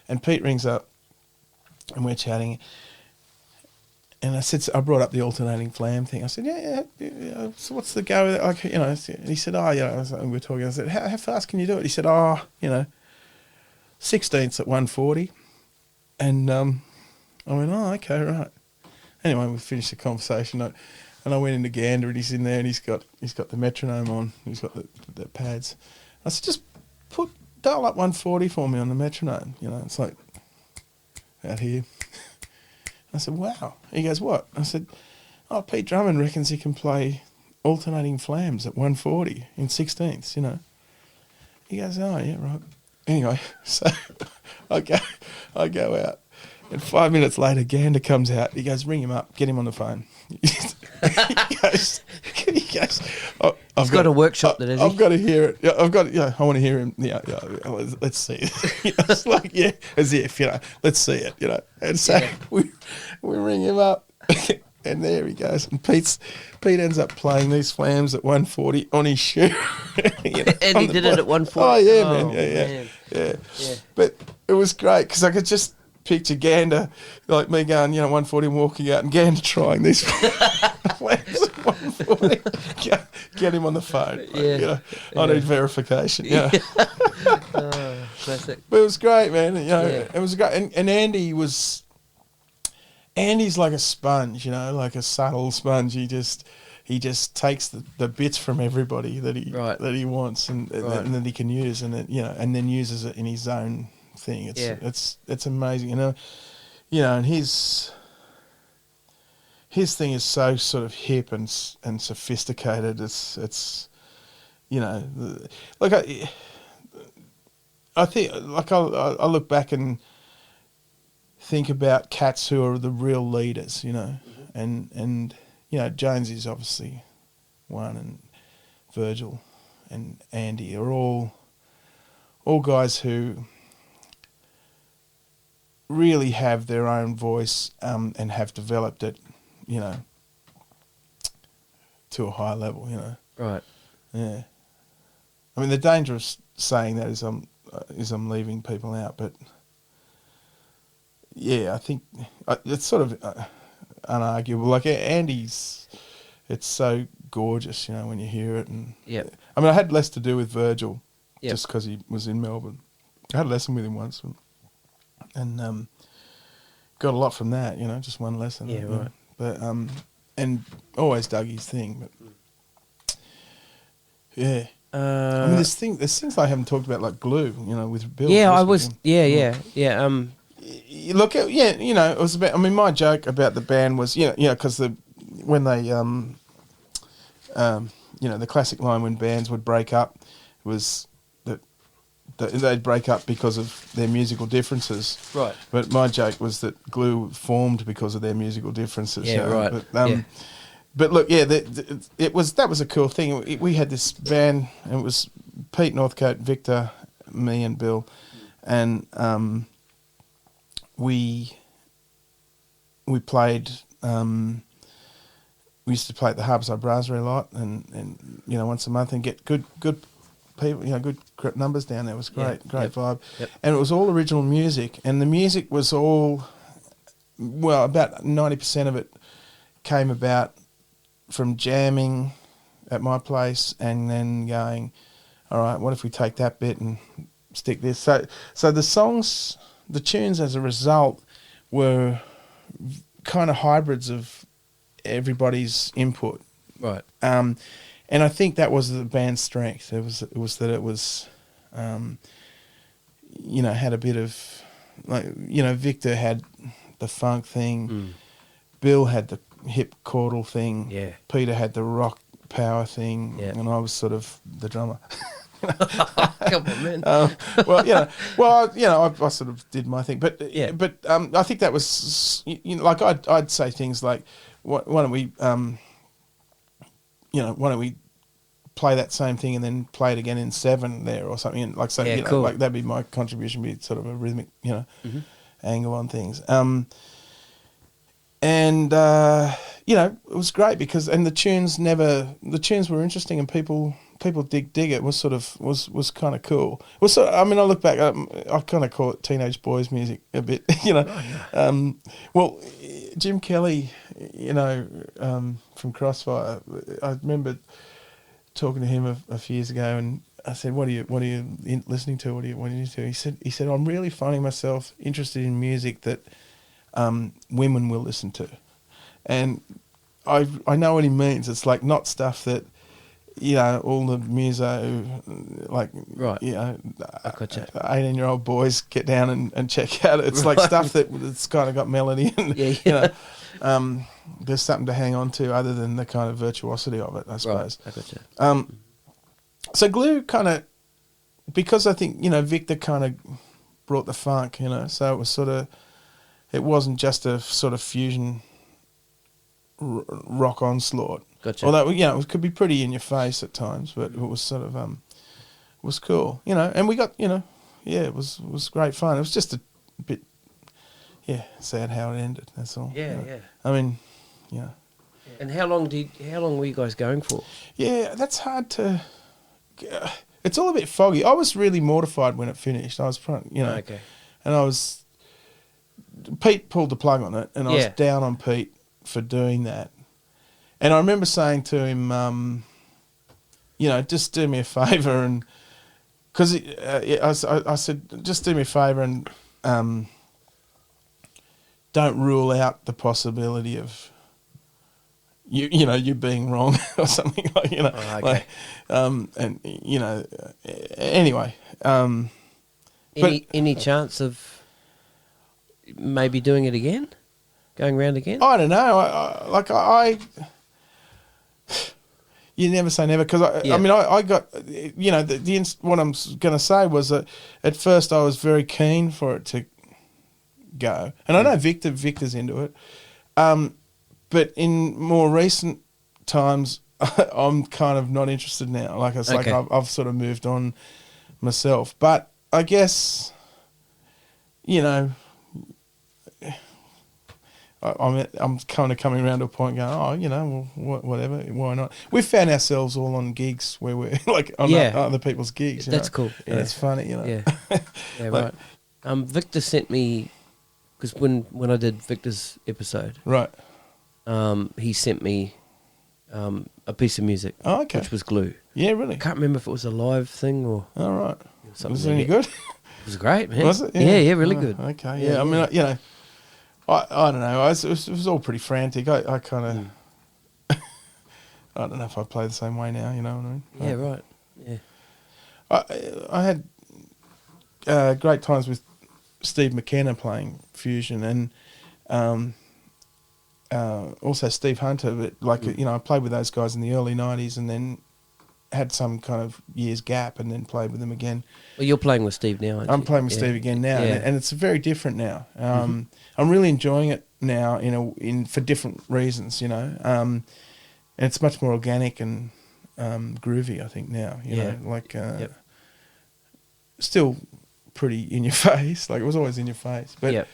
and Pete rings up, and we're chatting. And I brought up the alternating flam thing. I said, yeah. So what's the go with it? Like, you know, and he said, and we're talking. I said, how fast can you do it? He said, 16ths at 140. And I went, okay, right. Anyway, we finished the conversation, and I went into Gander, and he's in there, and he's got the metronome on. He's got the pads. I said, just dial up 140 for me on the metronome. You know, it's like out here. I said, wow. He goes, what? I said, Pete Drummond reckons he can play alternating flams at 140 in 16ths, you know. He goes, oh, yeah, right. Anyway, so I go out, and 5 minutes later, Gander comes out. He goes, ring him up, get him on the phone. he goes, I've got a workshop that is. I've got to hear it. I want to hear him. Yeah, let's see it. It's like, as if, you know, let's see it, you know. And so we ring him up, and there he goes. And Pete ends up playing these flams at 140 on his shoe. You know, and he did it at 140. Oh yeah, man. Yeah. But it was great because I could just picture Gander, like me going, you know, 140 and walking out, and Gander trying these flams at 140. Get him on the phone. Like, you know, I need verification. Yeah. Classic. But it was great, man. You know, it was great. And Andy's like a sponge, you know, like a subtle sponge. He just takes the bits from everybody that he wants and that he can use, and then uses it in his own thing. It's amazing, you know, and his his thing is so sort of hip and sophisticated. It's you know, like I think, like I look back and think about cats who are the real leaders, you know, and you know, Jonesy's obviously one, and Virgil and Andy are all guys who really have their own voice and have developed it, you know, to a high level, you know. Right. Yeah. I mean, the danger of saying that is I'm leaving people out, but yeah, I think it's sort of unarguable. Like Andy's, it's so gorgeous, you know, when you hear it. And Yep. I mean, I had less to do with Virgil Yep. just because he was in Melbourne. I had a lesson with him once, and got a lot from that, you know, just one lesson. Yeah, right. But and always dug his thing, but yeah. I mean, there's things I haven't talked about, like Glue, you know, with Bill. Yeah, I was. Yeah. You look at, yeah, you know, it was about. I mean, my joke about the band was, because when they, you know, the classic line when bands would break up was that they'd break up because of their musical differences. Right. But my joke was that Glue formed because of their musical differences. Yeah, you know? right. But, yeah. But look, yeah, that was a cool thing. We had this band, and it was Pete Northcote, Victor, me, and Bill, and we played. We used to play at the Harborside Brasserie a lot, and you know, once a month, and get good people, you know, good numbers down there. It was great, great vibe, and it was all original music, and the music was all, well, about 90% of it came about from jamming at my place and then going, all right, what if we take that bit and stick this? So the songs, the tunes as a result were kind of hybrids of everybody's input. Right. And I think that was the band's strength. It was that it was, you know, had a bit of, like, you know, Victor had the funk thing, Bill had the hip chordal thing, Peter had the rock power thing, and I was sort of the drummer. Come on, man. I sort of did my thing, but I think that was, you know, like I'd say things like, why don't we play that same thing and then play it again in 7 there or something, and like, so, you know, cool. like that'd be my contribution, be sort of a rhythmic, you know, angle on things. And you know, it was great because, and the tunes were interesting, and people dig it. It was sort of was kind of cool. It was sort of, I mean, I look back, I kind of call it teenage boys music a bit, you know. Well, Jim Kelly, you know, from Crossfire, I remember talking to him a few years ago, and I said, "What are you listening to? What are you into?" He said, "I'm really finding myself interested in music that women will listen to," and I know what he means. It's like not stuff that, you know, all the muso, like, right, you know, I gotcha. 18-year-old boys get down and check out. It's like stuff that's kind of got melody and you know, there's something to hang on to other than the kind of virtuosity of it, I suppose. Right, I gotcha. So Glue kind of, because I think, you know, Victor kind of brought the funk, you know, so it was sort of, it wasn't just a sort of fusion rock onslaught. Gotcha. Although, you know, it could be pretty in your face at times, but it was sort of, was cool, you know, and we got, you know, it was great fun. It was just a bit, sad how it ended, that's all. Yeah, you know? yeah. I mean, yeah. And how long were you guys going for? Yeah, that's hard to, it's all a bit foggy. I was really mortified when it finished. I was, you know, okay. And Pete pulled the plug on it, and I was down on Pete for doing that. And I remember saying to him, you know, just do me a favour, and because I said, just do me a favour and don't rule out the possibility of you being wrong or something, like, you know, like, and you know, anyway. Any chance of maybe doing it again? going round again? I don't know. I you never say never, because I got, what I'm going to say was that at first I was very keen for it to go, and I know Victor's into it, but in more recent times I'm kind of not interested now. Like it's like I've sort of moved on myself, but I guess I'm kind of coming around to a point going, whatever, why not? We've found ourselves all on gigs where we're like on other people's gigs. That's cool. Yeah. And it's funny, Yeah, yeah, right. Victor sent me, because when I did Victor's episode, right, he sent me a piece of music, which was Glue. Yeah, really. I can't remember if it was a live thing or. All right. Something. Was it any good? It was great, man. Was it? Yeah, really good. Okay, yeah. I mean, I don't know. It was all pretty frantic. I kind of, I don't know if I play the same way now. You know what I mean? Yeah, right. Yeah. I had great times with Steve McKenna playing fusion, and also Steve Hunter. But I played with those guys in the early '90s, and then had some kind of years gap, and then played with them again. Well, you're playing with Steve now, aren't you? I'm playing with Steve again now, and it's very different now. I'm really enjoying it now, for different reasons, and it's much more organic and groovy, I think now. Still pretty in your face, like it was always in your face, but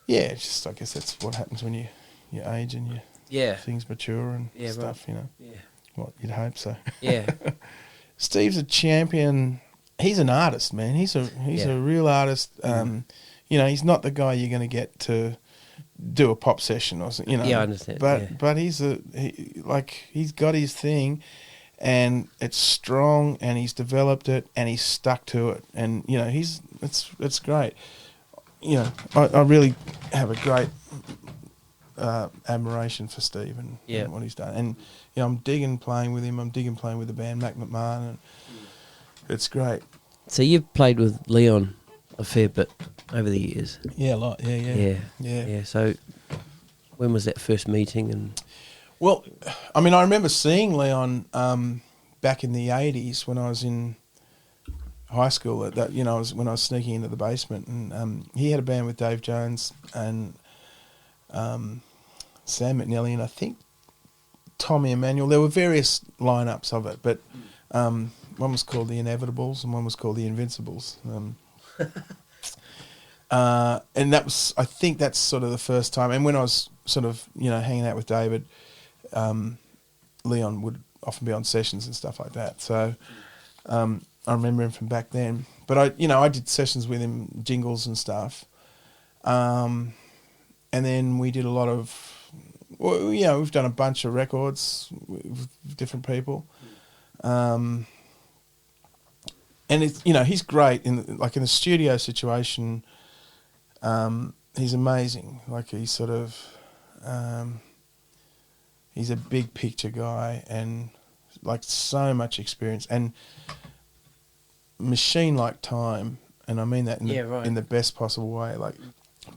it's just, I guess that's what happens when you age and things mature and stuff, right. Yeah. Well, you'd hope so. Yeah. Steve's a champion. He's an artist, man. He's a real artist. He's not the guy you're going to get to do a pop session or something. Yeah, I understand. But he's got his thing, and it's strong, and he's developed it, and he's stuck to it, and it's great. I really have a great admiration for Steve and what he's done, and I'm digging playing with him. I'm digging playing with the band McMahon, and it's great. So you've played with Leon a fair bit over the years. Yeah, a lot. Yeah. So when was that first meeting? And well, I mean, I remember seeing Leon back in the '80s when I was in high school. When I was sneaking into the basement, and he had a band with Dave Jones and Sam McNally, and I think Tommy Emmanuel. There were various lineups of it, but one was called the Inevitables and one was called the Invincibles. And I think that's sort of the first time. And when I was sort of, hanging out with David, Leon would often be on sessions and stuff like that. So I remember him from back then. But I did sessions with him, jingles and stuff. And then we did a lot of, we've done a bunch of records with different people. And it's, he's great in the studio situation. He's amazing. Like he's sort of, he's a big picture guy and like so much experience and machine-like time. And I mean that in the best possible way, like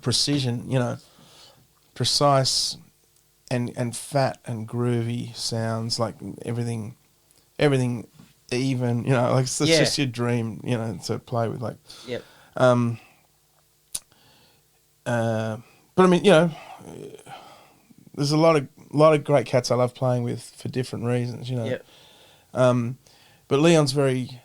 precision, precise and fat and groovy sounds, like everything even, like it's just your dream, to play with, like. Yep. But I mean, there's a lot of great cats I love playing with for different reasons, Yep. But Leon's very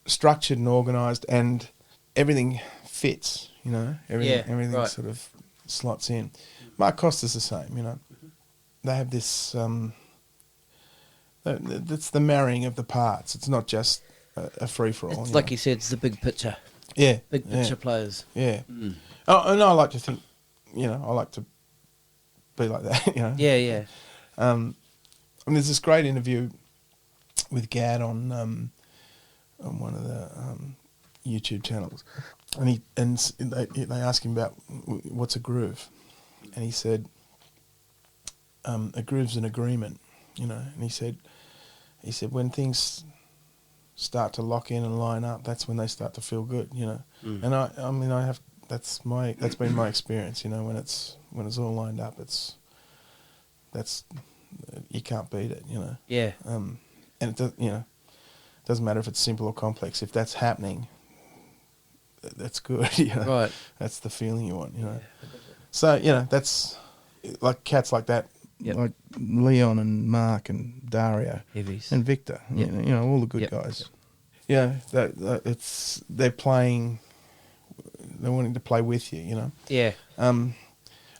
structured and organised, and everything fits, everything right. sort of slots in. Mark Costa's the same, They have this. That's the marrying of the parts. It's not just a free for all. It's like you said, it's the big picture. Yeah, big picture players. Yeah. Oh, and I like to think, I like to be like that. Yeah. And there's this great interview with Gad on one of the YouTube channels, and they ask him about what's a groove, and he said, a groove's an agreement, and he said when things start to lock in and line up, that's when they start to feel good, And I mean, I have that's been my experience. You know, when it's all lined up, you can't beat it. You know. Yeah. And it does, you know, doesn't matter if it's simple or complex. If that's happening, that's good. You know? Right. That's the feeling you want. You know. Yeah. So you know, that's like cats like that. Yep. Like Leon and Mark and Dario Heavies. and Victor. Yep. You know, all the good guys. Yep. Yeah, they're playing. They're wanting to play with you. You know. Yeah. I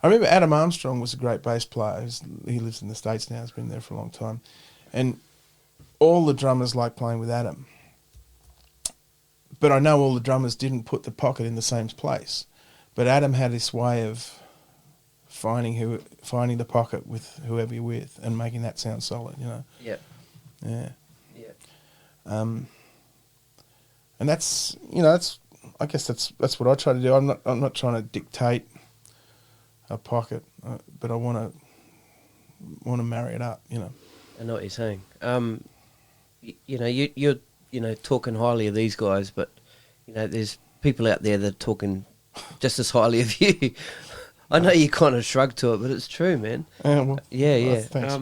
remember Adam Armstrong was a great bass player. He lives in the States now. He's been there for a long time. And all the drummers like playing with Adam. But I know all the drummers didn't put the pocket in the same place. But Adam had this way of finding the pocket with whoever you're with and making that sound solid, you know. Yeah. Yeah. Yeah. And that's, you know, I guess that's what I try to do. I'm not trying to dictate a pocket, but I want to marry it up, you know. I know what you're saying. You know, you're you know talking highly of these guys, but you know, there's people out there that are talking just as highly of you. I know you kind of shrug to it, but it's true, man. Well, yeah. Thanks.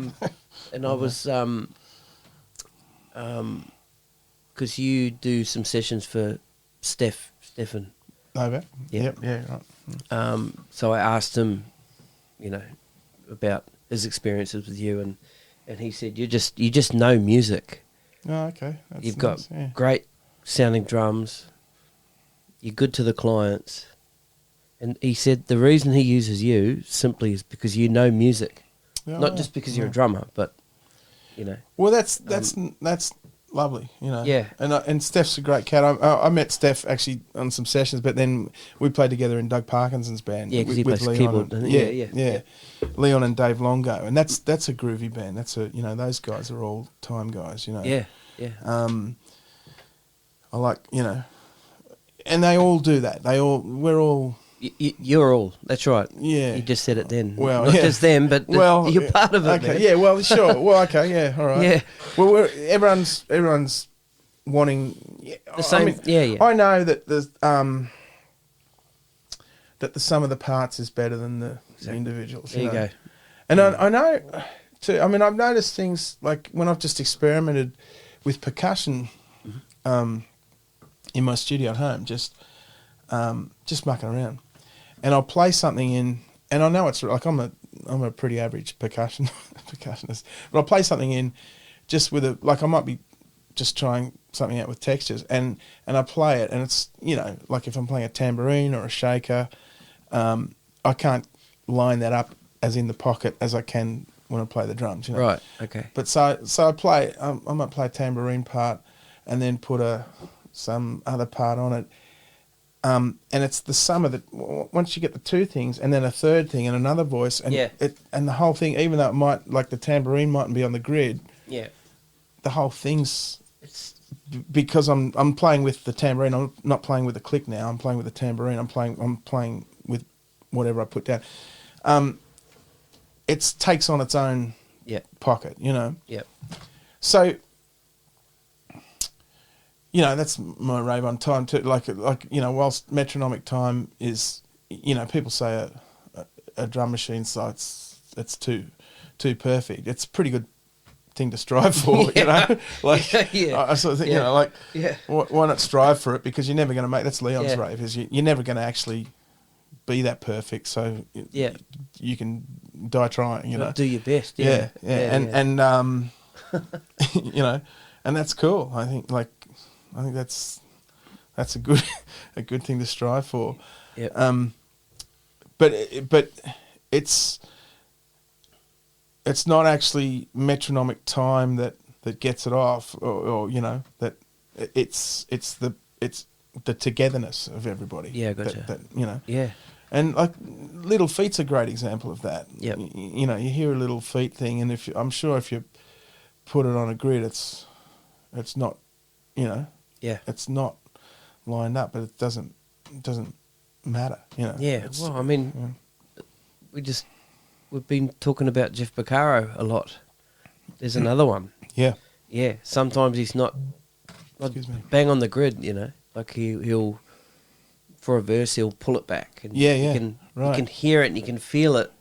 And I was because you do some sessions for Stefan. Over. Yeah. Yep. Yeah. Right. So I asked him, you know, about his experiences with you, and he said you just know music. Oh, okay. That's You've nice, got great sounding drums. You're good to the clients, and he said the reason he uses you simply is because you know music, not just because you're a drummer, but you know. Well, that's lovely, you know. Yeah. And Steph's a great cat. I met Steph actually on some sessions, but then we played together in Doug Parkinson's band. Yeah, because he with plays Leon keyboard, and, doesn't he? Yeah. Leon and Dave Longo, and that's a groovy band. That's a, you know, those guys are all time guys, you know. Yeah. I like, you know, and they all do that. We're all. You're all. That's right. Yeah. You just said it then. Well, not just them, but you're part of it. Okay. Man. Yeah. Well, sure. Well, okay. Yeah. All right. Yeah. Well, everyone's wanting the same. I mean, I know that the sum of the parts is better than the individuals. There you go. And I know too. I mean, I've noticed things like when I've just experimented with percussion in my studio at home, just mucking around. And I'll play something in, and I know it's like I'm a pretty average percussionist, but I'll play something in just with I might be just trying something out with textures, and I play it, and it's, you know, like if I'm playing a tambourine or a shaker, I can't line that up as in the pocket as I can when I play the drums, you know? Right. Okay. But so I play, I might play a tambourine part, and then put some other part on it. And it's the sum of the, once you get the two things and then a third thing and another voice and and the whole thing, even though it might, like the tambourine mightn't be on the grid, the whole thing's, because I'm playing with the tambourine, I'm not playing with the click now, I'm playing with the tambourine, I'm playing with whatever I put down. It takes on its own pocket, you know. So, you know, that's my rave on time too. Like you know, whilst metronomic time is, you know, people say a drum machine, so it's too perfect. It's a pretty good thing to strive for, you know. Like I sort of think, you know, like why not strive for it? Because you're never going to make. That's Leon's rave. Is you're never going to actually be that perfect. So you can die trying. You know, do your best. And you know, and that's cool. I think that's a good thing to strive for. But it's not actually metronomic time that gets it off, or you know, that it's the togetherness of everybody. Yeah, gotcha. That you know. Yeah. And like Little Feet's a great example of that. Yep. You know, you hear a Little Feet thing, and I'm sure if you put it on a grid, it's not, you know. Yeah. It's not lined up, but it doesn't matter, you know. Yeah. Well, I mean, we've been talking about Jeff Beccaro a lot. There's another one. Yeah. Yeah. Sometimes he's not bang on the grid, you know. Like he'll for a verse, he'll pull it back. And Yeah, you yeah, can, right. You can hear it and you can feel it,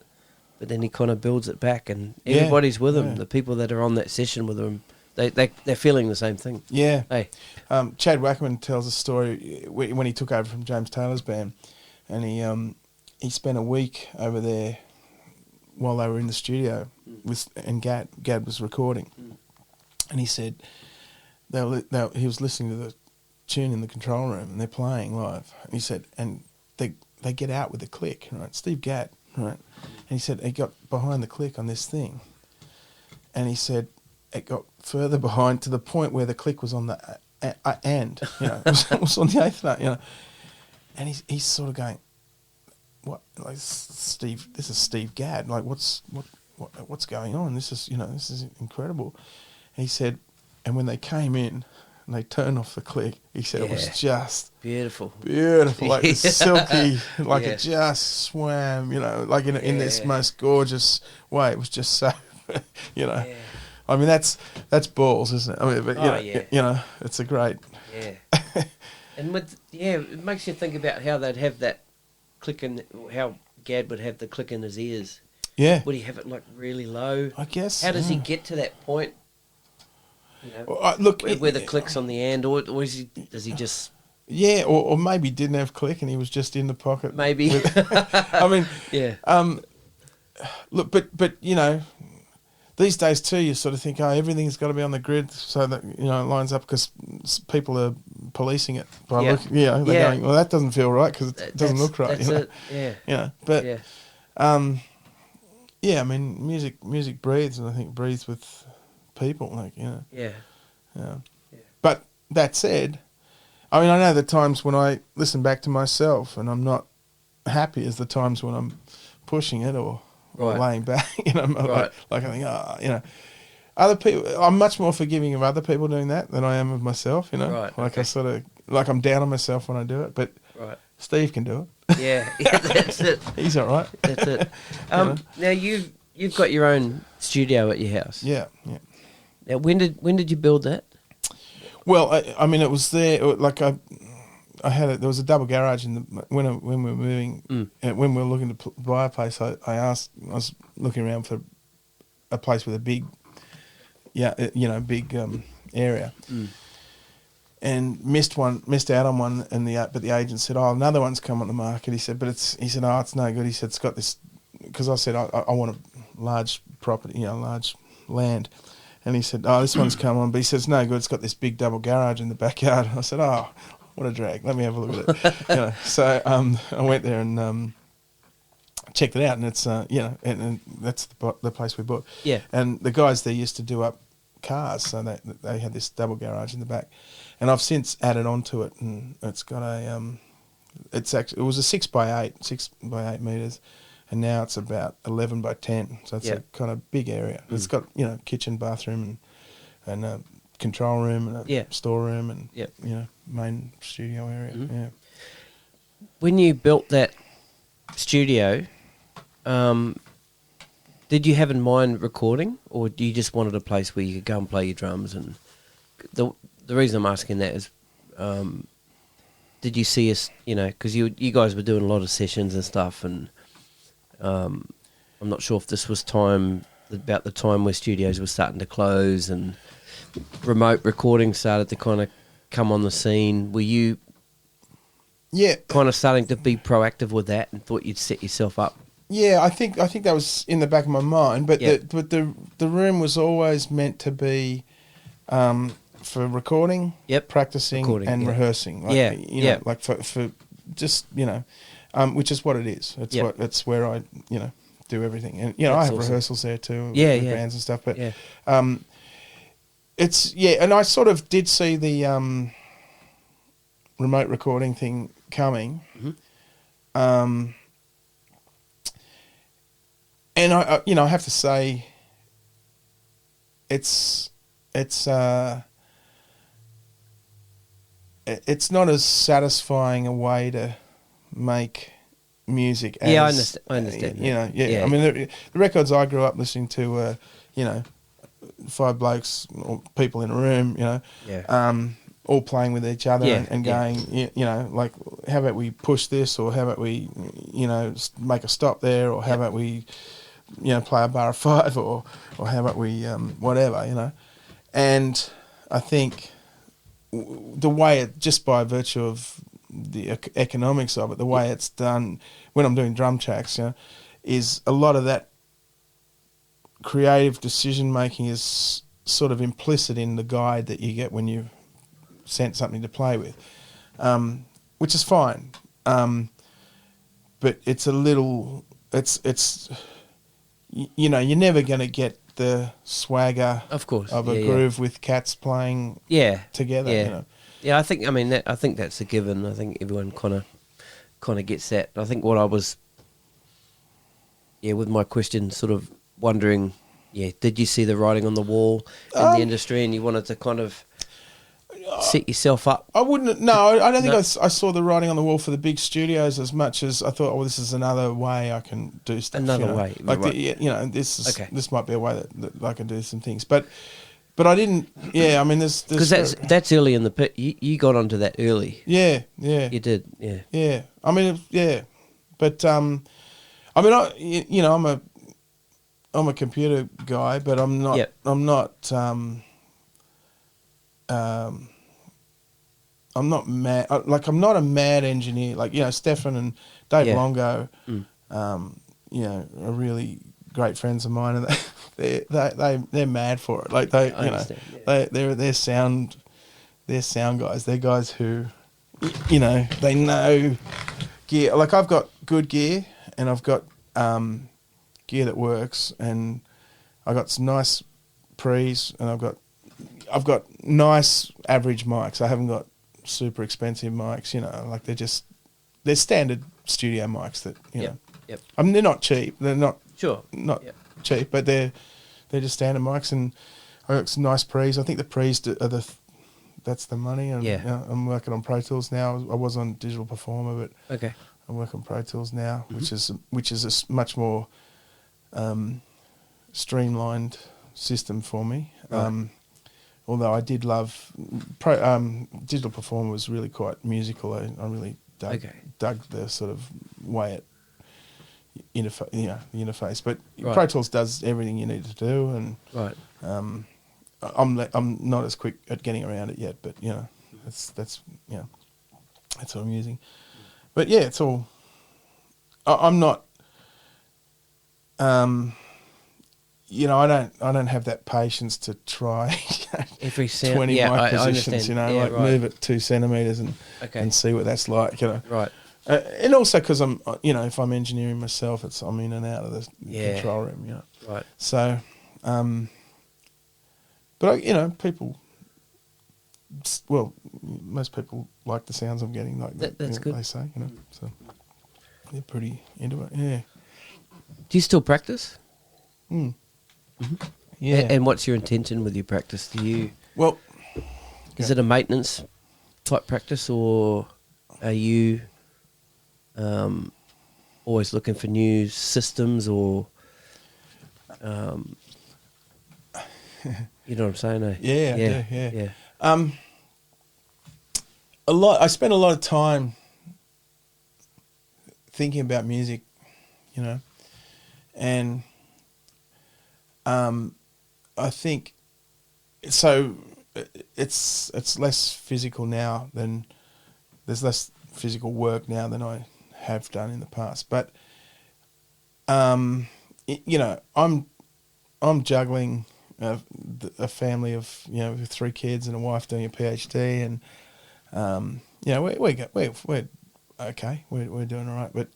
but then he kind of builds it back, and everybody's with him. Yeah. The people that are on that session with him, they're feeling the same thing. Yeah. Hey. Chad Wackerman tells a story when he took over from James Taylor's band, and he spent a week over there while they were in the studio and Gad was recording, and he said he was listening to the tune in the control room and they're playing live. And he said, and they get out with the click, right? Steve Gadd, right? And he said he got behind the click on this thing, and he said it got further behind to the point where the click was on the and, you know, it was on the eighth note, you know. And he's sort of going, what? Like, Steve, this is Steve Gadd. Like, what's going on? This is incredible. And he said, and when they came in and they turned off the click, he said it was just beautiful, like silky, like it just swam, you know, like in this most gorgeous way. It was just so, you know. Yeah. I mean, that's balls, isn't it? I mean, but you know, it's a great. Yeah. And it makes you think about how they'd have that click in, how Gadd would have the click in his ears. Yeah. Would he have it like really low? I guess. How does he get to that point? You know, well, look, where the click's on the end, or does he just? Yeah, or maybe he didn't have click and he was just in the pocket. Maybe. I mean, yeah. Look, but you know, these days too, you sort of think, oh, everything's got to be on the grid so that, you know, it lines up, because people are policing it by looking. Yeah, they're going, well, that doesn't feel right because it doesn't look right. That's you know? it. Yeah. You know, but yeah, I mean, music breathes, and I think breathes with people, like, you know. Yeah. Yeah. But that said, I mean, I know the times when I listen back to myself and I'm not happy is the times when I'm pushing it or laying back, you know, like I think, you know, other people, I'm much more forgiving of other people doing that than I am of myself, you know. Right. Like I sort of, like I'm down on myself when I do it, but Steve can do it. Yeah, that's it. He's all right. That's it. Now you've got your own studio at your house. Yeah. Now when did you build that? Well, I mean, it was there. Like I had there was a double garage in the when we were moving. When we were looking to buy a place, I was looking around for a place with a big, area, and missed out on one, but the agent said, oh, another one's come on the market. He said, it's no good. He said, it's got this, because I said I want a large property, you know, large land. And he said, oh, this one's come on. But he says, no good, it's got this big double garage in the backyard. I said, oh, what a drag. Let me have a look at it. You know, so I went there and checked it out. And it's, and that's the place we bought. Yeah. And the guys there used to do up cars. So they had this double garage in the back. And I've since added on to it. And it's got it was a 6 by 8 metres. And now it's about 11 by 10, so it's a kind of big area. It's got, you know, kitchen, bathroom, and a control room, and a storeroom, and you know, main studio area. Yeah. When you built that studio, did you have in mind recording, or do you just wanted a place where you could go and play your drums? And the reason I'm asking that is, did you see us? You know, because you guys were doing a lot of sessions and stuff, and I'm not sure if this was about the time where studios were starting to close and remote recording started to kind of come on the scene. Were you kind of starting to be proactive with that and thought you'd set yourself up? Yeah, I think that was in the back of my mind, but the room was always meant to be for recording, practicing, rehearsing. Like, you know, like for just, you know. Which is what it is. It's where I, you know, do everything. And, you know, I have rehearsals there too with bands and stuff. But it's, and I sort of did see the remote recording thing coming. And I you know, I have to say it's not as satisfying a way to make music as, I understand you know, I mean, the records I grew up listening to, you know, 5 blokes or people in a room, you know, all playing with each other and going, you know, like how about we push this, or how about we, make a stop there, or how about we, play a bar of 5, or how about we, whatever, And I think the way it, just by virtue of the economics of it, the way it's done when I'm doing drum tracks, is a lot of that creative decision making is sort of implicit in the guide that you get when you sent something to play with, which is fine. But it's a little, it's you're never going to get the swagger, of course, of a groove with cats playing together. Yeah, I think that's a given. I think everyone kind of gets that. I think what I was, with my question, sort of wondering, did you see the writing on the wall in the industry, and you wanted to kind of set yourself up? I wouldn't. No, I don't think I saw the writing on the wall for the big studios as much as I thought. Oh, this is another way I can do stuff. Another way, like right. This might be a way that I can do some things, but I didn't. Yeah, I mean, there's because that's early in the pit. You got onto that early. Yeah. You did. Yeah. I mean, but I mean, I'm a computer guy, but I'm not. Yep. I'm not. I'm not mad. Like, I'm not a mad engineer. Like, Stefan and Dave Longo, are really great friends of mine, and they're mad for it. Like, they're sound guys. They're guys who, they know gear. Like, I've got good gear, and I've got gear that works, and I got some nice pre's, and I've got nice average mics. I haven't got super expensive mics, like they're standard studio mics that, Yep. I mean, they're not cheap. They're not cheap, but they're just standard mics, and I got some nice pre's. I think the pre's are that's the money. And I'm working on Pro Tools now. I was on Digital Performer, but okay, I'm working on Pro Tools now, which is a much more streamlined system for me. Right. Although I did love Digital Performer was really quite musical. I really dug the sort of way it the interface. But right. Pro Tools does everything you need to do, and right. I'm not as quick at getting around it yet. But that's what I'm using. But it's all. I'm not. I don't have that patience to try every sound. 20 mic positions, right. move it 2 centimetres and see what that's like, Right. And also because I'm, if I'm engineering myself, I'm in and out of the control room, Right. So, but people, most people like the sounds I'm getting, like that's good. they say, so they're pretty into it, yeah. Do you still practice? Mm-hmm. Yeah. And what's your intention with your practice? Is it a maintenance type practice, or are you always looking for new systems, or you know what I'm saying? Yeah. I spend a lot of time thinking about music, and I think so. It's less physical now than there's less physical work now than I have done in the past. But I'm juggling a family of with 3 kids and a wife doing a PhD, and we're okay. We're doing all right, but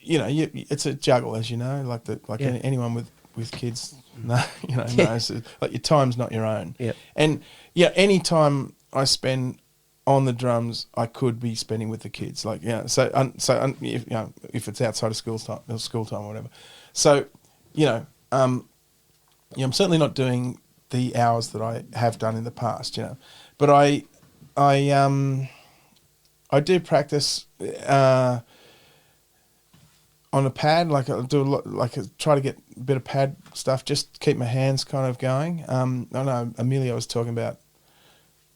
it's a juggle, as you know, anyone with kids, knows. Like, your time's not your own. Yeah. And any time I spend on the drums, I could be spending with the kids. Like, if it's outside of school time or whatever. So, I'm certainly not doing the hours that I have done in the past, but I do practice on a pad. Like, I'll do a lot, try to get a bit of pad stuff, just keep my hands kind of going. I know Amelia was talking about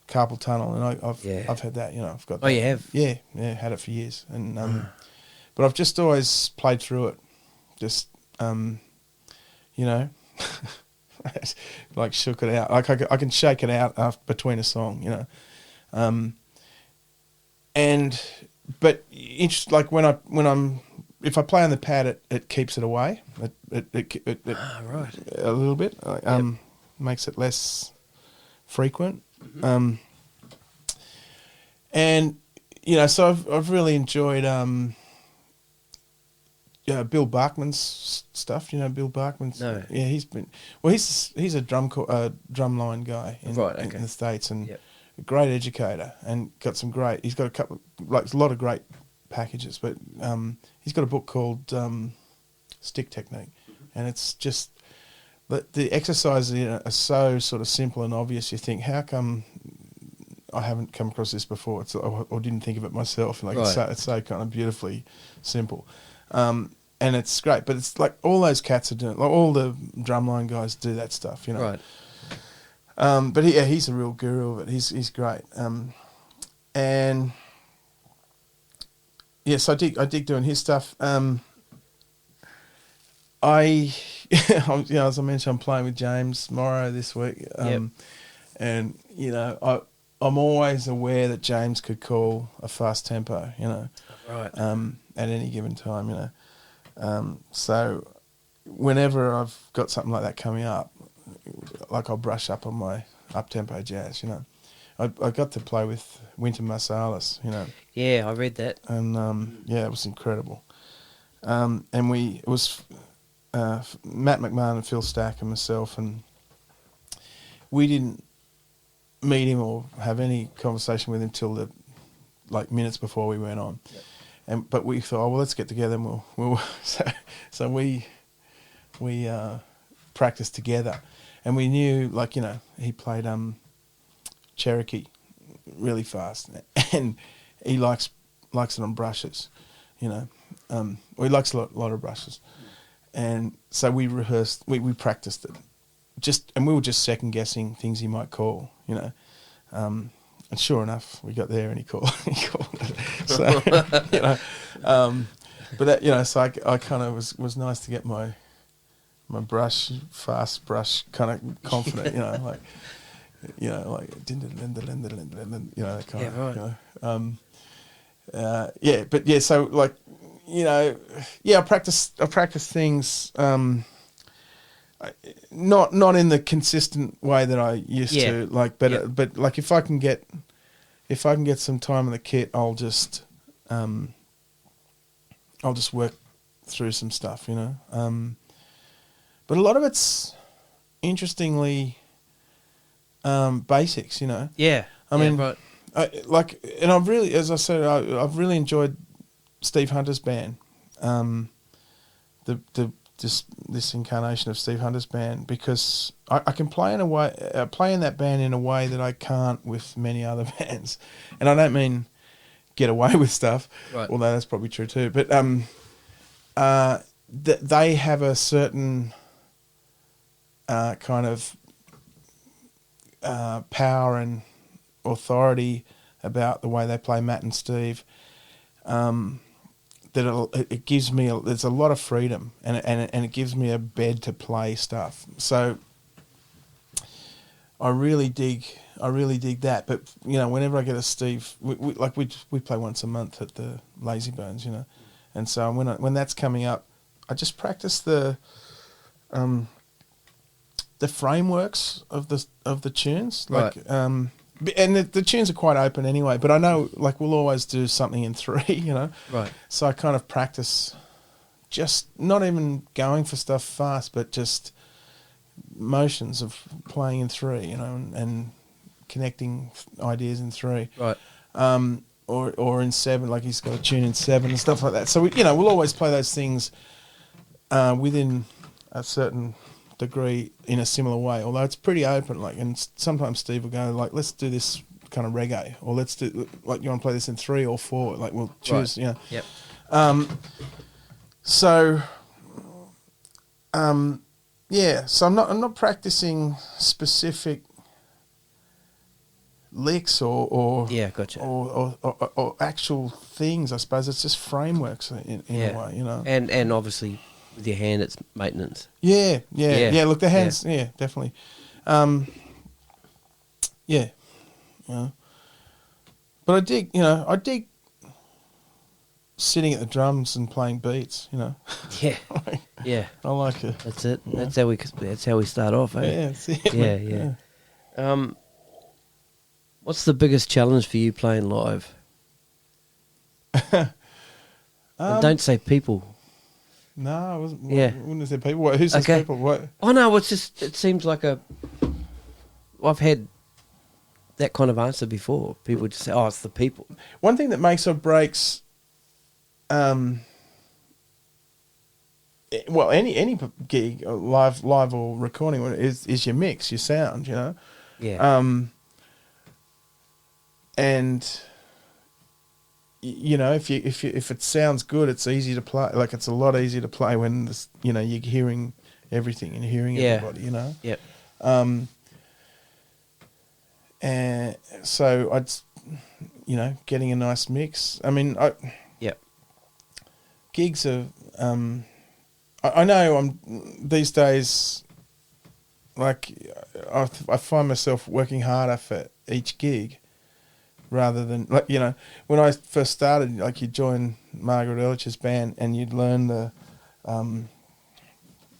carpal tunnel, and I've had that. I've got. That. You have? Yeah, had it for years, and but I've just always played through it, just like shook it out. Like I can shake it out between a song, but like if I play on the pad, it keeps it away. It right. A little bit. Makes it less frequent. And so I've really enjoyed Bill Barkman's stuff. Bill Barkman's. No. Yeah, he's a drumline guy in the States, and a great educator, and he's got a lot of great packages, but he's got a book called Stick Technique, and it's just the exercises are so sort of simple and obvious. You think, how come I haven't come across this before? Or didn't think of it myself. Like it's so kind of beautifully simple, and it's great. But it's like all those cats are doing, like all the drumline guys do that stuff, Right. But he's a real guru of it. He's great. And yes, I dig doing his stuff. As I mentioned, I'm playing with James Morrow this week. And I'm always aware that James could call a fast tempo, Right. at any given time, so whenever I've got something like that coming up, like I'll brush up on my up-tempo jazz, I got to play with Wynton Marsalis, Yeah, I read that. and it was incredible. And it was Matt McMahon and Phil Stack and myself, and we didn't meet him or have any conversation with him till minutes before we went on. Yep. But we thought, let's get together and we'll so we practiced together, and we knew, he played Cherokee really fast, and he likes it on brushes, or he likes a lot of brushes, and so we rehearsed, we practiced it, and we were just second guessing things he might call, and sure enough, we got there and he called it. So, but that, so I kind of was nice to get my fast brush kind of confident, like that kind of, right. So I practice things, not in the consistent way that I used to, but like if I can get some time in the kit, I'll just work through some stuff, but a lot of it's interestingly basics, Yeah. I mean, right. and I've really, as I said, I've really enjoyed Steve Hunter's band, this incarnation of Steve Hunter's band, because I can play in that band in a way that I can't with many other bands, and I don't mean get away with stuff, right. although that's probably true too. But they have a certain kind of power and authority about the way they play Matt and Steve, that it gives me there's a lot of freedom, and it gives me a bed to play stuff. So I really dig that. But whenever I get a Steve, we play once a month at the Lazy Bones, and so when that's coming up, I just practice the frameworks of the tunes, right. And the tunes are quite open anyway, but I know, we'll always do something in 3, Right. So I kind of practice just not even going for stuff fast, but just motions of playing in 3, and connecting ideas in 3. Right. Or in 7, like he's got a tune in 7 and stuff like that. So we'll always play those things within a certain degree in a similar way, although it's pretty open, and sometimes Steve will go let's do this kind of reggae, or let's do you want to play this in 3 or 4, we'll choose. Right. Yep. So I'm not practicing specific licks or Yeah, gotcha. or actual things. I suppose it's just frameworks in a way, you know. And obviously with your hand, it's maintenance. Yeah. Look, the hands, definitely. Yeah. But I dig sitting at the drums and playing beats, you know. Yeah, yeah. I like it. That's it. Yeah. That's how we start off, eh? Yeah, that's it. Yeah. What's the biggest challenge for you playing live? And don't say people. No, I wasn't. Yeah. Wouldn't have said people. Who says people? What? Oh no, it seems like I've had that kind of answer before. People just say, "Oh, it's the people." One thing that makes or breaks, well, any gig, live or recording, is your mix, your sound, you know. Yeah. And you know, if it sounds good, it's easy to play. Like, it's a lot easier to play when you're hearing everything and hearing everybody, you know. Yep. And so I'd, getting a nice mix. I mean, gigs are. I know these days. Like, I find myself working harder for each gig, rather than, like, when I first started, like, you'd join Margaret Ehrlich's band and you'd learn the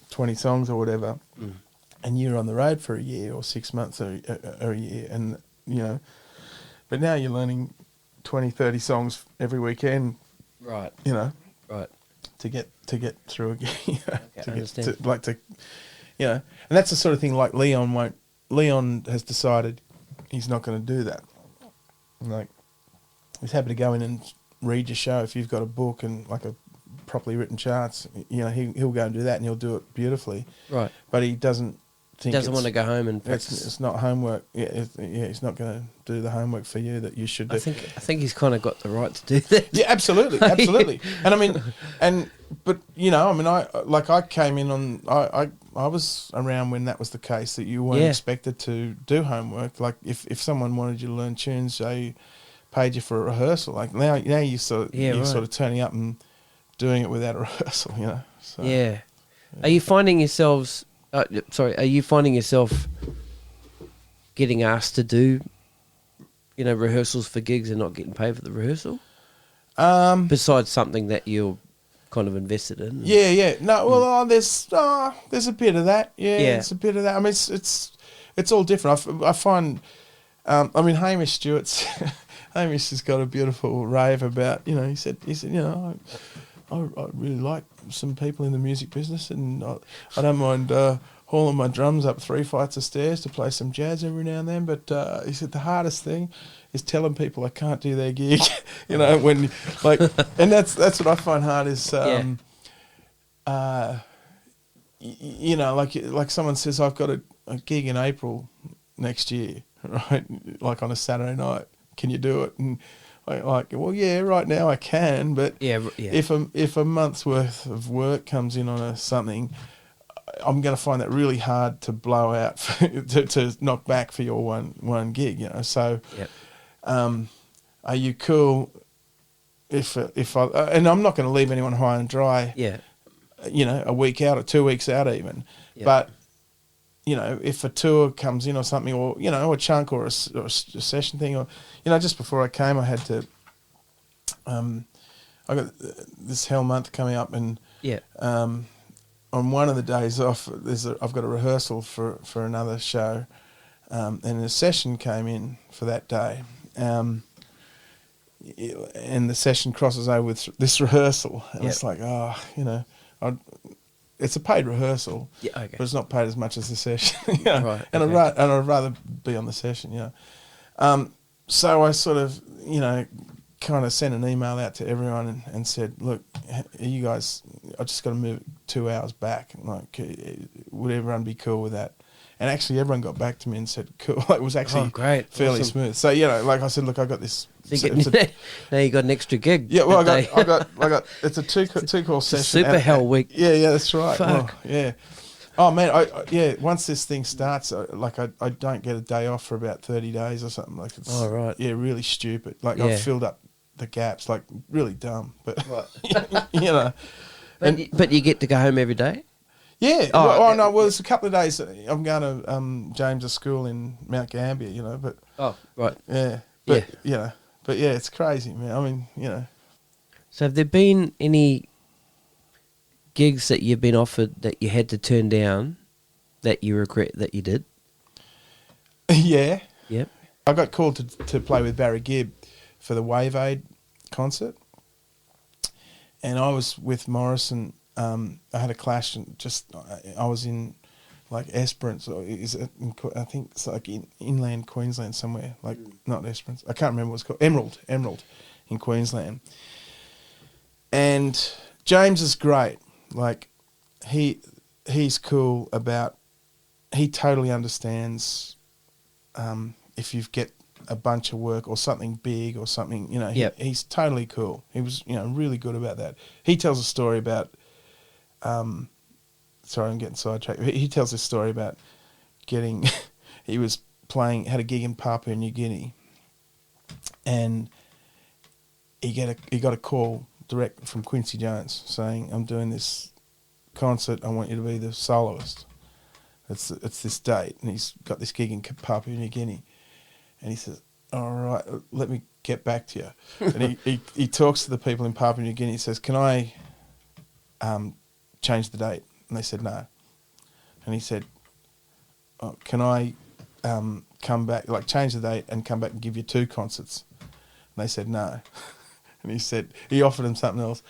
20 songs or whatever, and you're on the road for a year or 6 months or a year, and but now you're learning 20, 30 songs every weekend, right? Right. To get through a gig, okay, and that's the sort of thing. Like, Leon has decided he's not going to do that. Like, he's happy to go in and read your show if you've got a book and, like, a properly written charts. He'll go and do that, and he'll do it beautifully. Right. But he doesn't want to go home and practice. It's not homework. He's not going to do the homework for you that you should do. I think he's kind of got the right to do that. Yeah, absolutely. And I mean, I came in on, I was around when that was the case, that you weren't expected to do homework. Like, if someone wanted you to learn tunes, they paid you for a rehearsal. Like, now you're sort of turning up and doing it without a rehearsal, So, yeah. Are you finding yourself getting asked to do, rehearsals for gigs and not getting paid for the rehearsal? Besides something that you're kind of invested in. Yeah. No, well, there's a bit of that. Yeah, it's a bit of that. I mean, it's all different. I find, Hamish Stewart's, Hamish has got a beautiful rave about, he said, I really like some people in the music business, and I don't mind hauling my drums up 3 flights of stairs to play some jazz every now and then. But he said the hardest thing is telling people I can't do their gig. When, like, and that's what I find hard is, like someone says, I've got a gig in April next year, right? Like, on a Saturday night, can you do it? And well, yeah, right now I can, but if a month's worth of work comes in on something, I'm going to find that really hard to blow out to knock back for your one gig, So, are you cool if I and I'm not going to leave anyone high and dry, a week out or 2 weeks out even, but if a tour comes in or something, or a chunk or a session thing, or just before I came, I had to. I got this Hell month coming up, and on one of the days off, I've got a rehearsal for another show, and a session came in for that day, and the session crosses over with this rehearsal, and it's like, it's a paid rehearsal, but it's not paid as much as the session, Right, and I'd rather be on the session, So I sort of, kind of sent an email out to everyone and said, look, you guys, I just got to move 2 hours back. Like, would everyone be cool with that? And actually, everyone got back to me and said, cool. It was actually fairly smooth. So, like I said, look, I got this. Now you got an extra gig. Yeah, well, I got. It's a two call session. Super hell week. Yeah, that's right. Fuck. Well, yeah. Oh man, yeah. Once this thing starts, I don't get a day off for about 30 days or something. Like it's yeah, really stupid. Like I've filled up the gaps, like really dumb. But you know, but you get to go home every day. Yeah. Oh, no. Well, it's a couple of days. I'm going to James's school in Mount Gambier. You know, but yeah, but you know, but yeah, it's crazy, man. I mean, you know. So have there been any gigs that you've been offered that you had to turn down that you regret that you did? Yeah. Yep. I got called to play with Barry Gibb for the Wave Aid concert, and I was with Morrison. I had a clash, and I was in like Esperance, or I think it's like in inland Queensland somewhere, like not Esperance. I can't remember what it's called. Emerald in Queensland. And James is great. Like he's cool about. He totally understands if you get a bunch of work or something big or something. You know, he's totally cool. He was really good about that. He tells a story about. Sorry, I'm getting sidetracked. He tells this story about he was had a gig in Papua New Guinea, and he got a call direct from Quincy Jones saying, "I'm doing this concert. I want you to be the soloist. It's this date," and he's got this gig in Papua New Guinea, and he says, "All right, let me get back to you." And he talks to the people in Papua New Guinea. He says, "Can I change the date?" And they said no. And he said, "Can I come back, like change the date and come back and give you 2 concerts?" And they said no. And he offered them something else,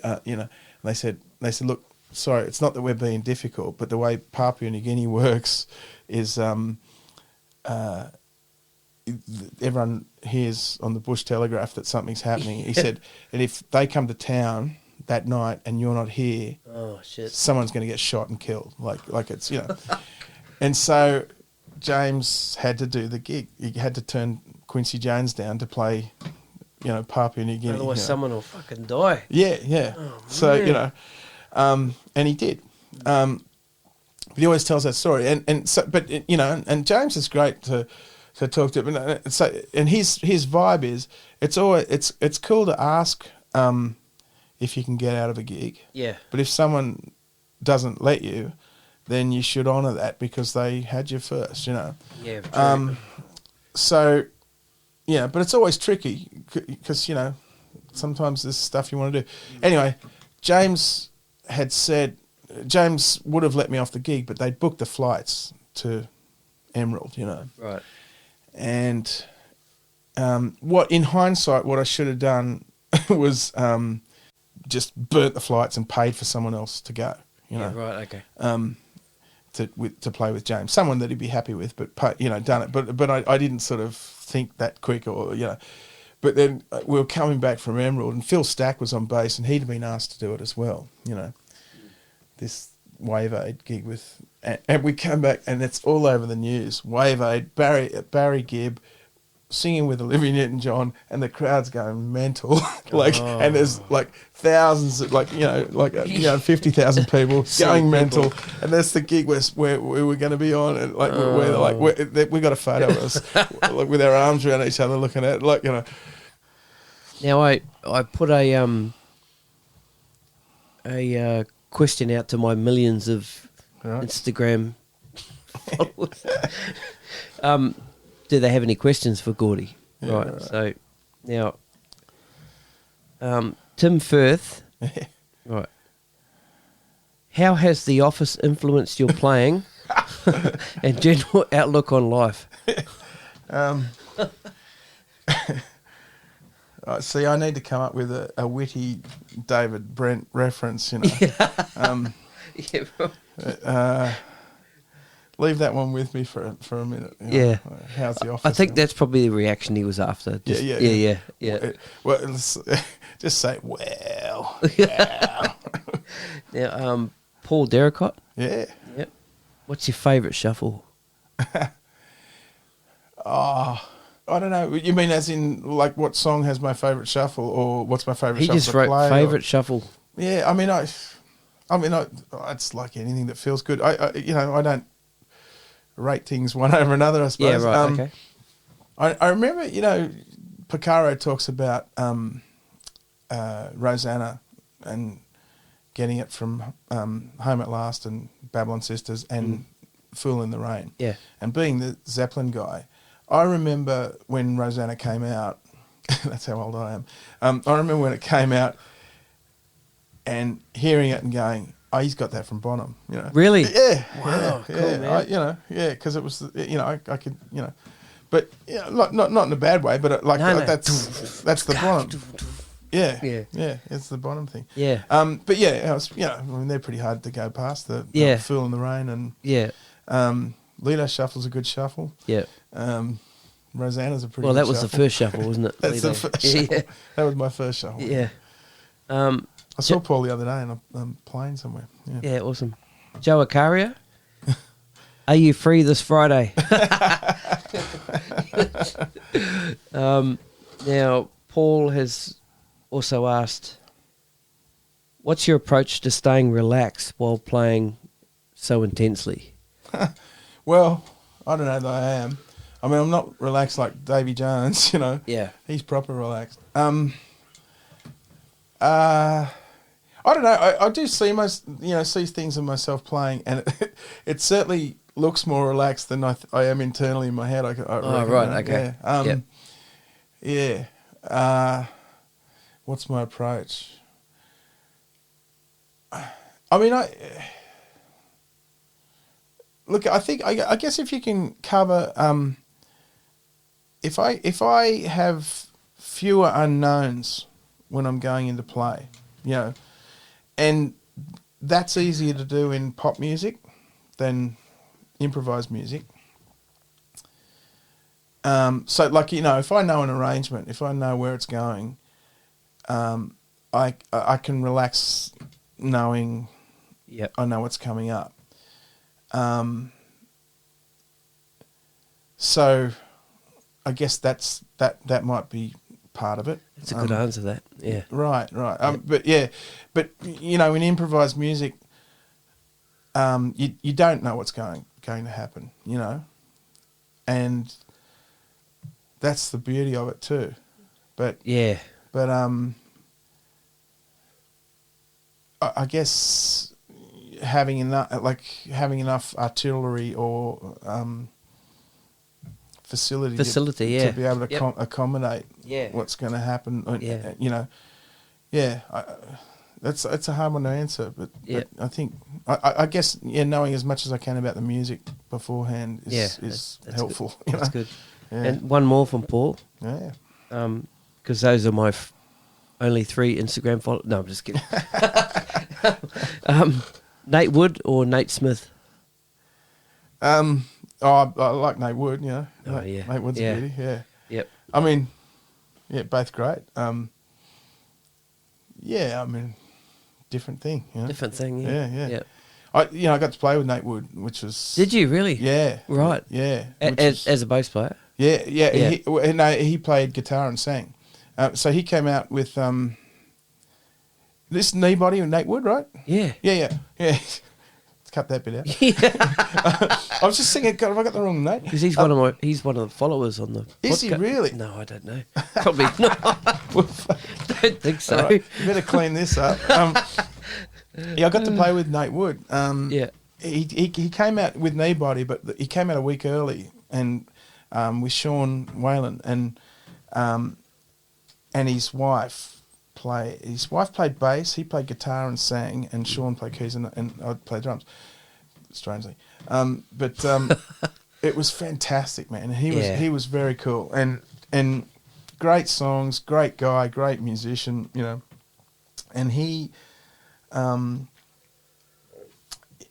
And they said, "Look, sorry, it's not that we're being difficult, but the way Papua New Guinea works is everyone hears on the Bush Telegraph that something's happening." He said, "And if they come to town that night and you're not here, someone's going to get shot and killed." Like it's, And so James had to do the gig. He had to turn Quincy Jones down to play, Papua New Guinea. Otherwise someone will fucking die. Yeah. Oh, so, and he did. But he always tells that story. And James is great to talk to. And his vibe is, it's cool to ask, if you can get out of a gig. Yeah. But if someone doesn't let you, then you should honour that because they had you first, Yeah. True. So, but it's always tricky because, sometimes there's stuff you want to do. Anyway, James would have let me off the gig, but they'd booked the flights to Emerald, Right. And in hindsight, what I should have done was just burnt the flights and paid for someone else to go. Yeah, right, okay. To play with James, someone that he'd be happy with, but done it. But I didn't sort of think that quick, or But then we were coming back from Emerald, and Phil Stack was on bass, and he'd been asked to do it as well. This Wave Aid gig with, and we come back, and it's all over the news. Wave Aid, Barry Gibb singing with Olivia Newton-John, and the crowd's going mental. And there's like thousands, 50,000 people going mental. And that's the gig where we were going to be on, and we got a photo of us with our arms around each other, looking at Now I put a question out to my millions of Instagram followers. Do they have any questions for Gordy? Yeah, right. So now, Tim Firth. Right. How has The Office influenced your playing and general outlook on life? See, I need to come up with a witty David Brent reference, Leave that one with me for a minute. Yeah. How's The Office? I think that's probably the reaction he was after. Yeah. Well, just say, well. Now, Paul Derricott. Yeah. Yep. What's your favourite shuffle? I don't know. You mean as in, like, what song has my favourite shuffle, or what's my favourite He shuffle just to wrote play? favourite shuffle. Yeah, I mean, I mean, it's like anything that feels good. I don't rate things one over another, I suppose. Yeah, right, okay. I remember, Picaro talks about Rosanna and getting it from Home at Last and Babylon Sisters and Fool in the Rain. Yeah. And being the Zeppelin guy, I remember when Rosanna came out, that's how old I am, I remember when it came out and hearing it and going, oh, he's got that from Bonham, Really? Yeah. Wow, yeah, cool, man. Because it was, I could, but not in a bad way, but that's the Bonham. Yeah, it's the Bonham thing. Yeah. But yeah, they're pretty hard to go past, the Fool in the Rain and Lido Shuffle's a good shuffle. Yeah. Rosanna's a pretty Well, good that was shuffle. the first shuffle, wasn't it? That's the first shuffle. Yeah. That was my first shuffle. Yeah. I saw Paul the other day on a plane somewhere. Yeah, awesome. Joe Acaria, are you free this Friday? Now, Paul has also asked, what's your approach to staying relaxed while playing so intensely? Well, I don't know that I am. I mean, I'm not relaxed like Davy Jones, Yeah. He's proper relaxed. I don't know. I do see see things in myself playing, and it certainly looks more relaxed than I am internally in my head. I reckon, right, okay. Yeah. What's my approach? I mean, look. I think I guess if you can cover, if I have fewer unknowns when I'm going into play, and that's easier to do in pop music than improvised music. So, like, if I know an arrangement, if I know where it's going, I can relax knowing I know what's coming up. So I guess that might be part of it. It's a good answer, that. Yeah. Right. But in improvised music, you don't know what's going to happen, and that's the beauty of it too. But I guess having enough artillery or facility to be able to accommodate what's going to happen. It's a hard one to answer, but I think I guess knowing as much as I can about the music beforehand is that's helpful. Good. That's good. Yeah. And one more from Paul. Yeah. Because those are my only 3 Instagram followers. No, I'm just kidding. Nate Wood or Nate Smith? I like Nate Wood. Nate Wood's a beauty. Yeah. Yep. I mean, both great. I mean, different thing. Different thing. Yeah. I got to play with Nate Wood, which was. Did you really? Yeah. Right. Yeah. As a bass player. Yeah. He played guitar and sang. So he came out with this knee body with Nate Wood, right? Yeah. Yeah. Let's cut that bit out. I was just thinking, God, have I got the wrong Nate? Because he's one of the followers on the. Is he really? No, I don't know. Probably not. Don't think so. Right, you better clean this up. I got to play with Nate Wood. He came out with knee body, but he came out a week early, and with Sean Whalen and his wife. His wife played bass, he played guitar and sang, and Sean played keys and I'd play drums, strangely. But it was fantastic, man. He was very cool and great songs, great guy, great musician, And he,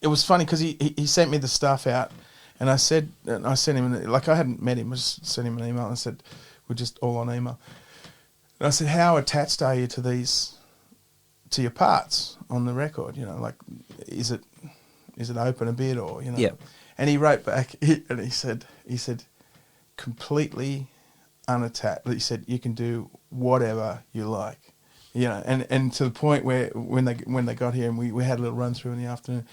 it was funny because he sent me the stuff out, and I sent him I hadn't met him, I just sent him an email and I said we're just all on email. And I said, how attached are you to your parts on the record? Is it open a bit or, And he wrote back and he said, completely unattached. He said, you can do whatever you like. you know, and to the point where when they got here and we had a little run through in the afternoon,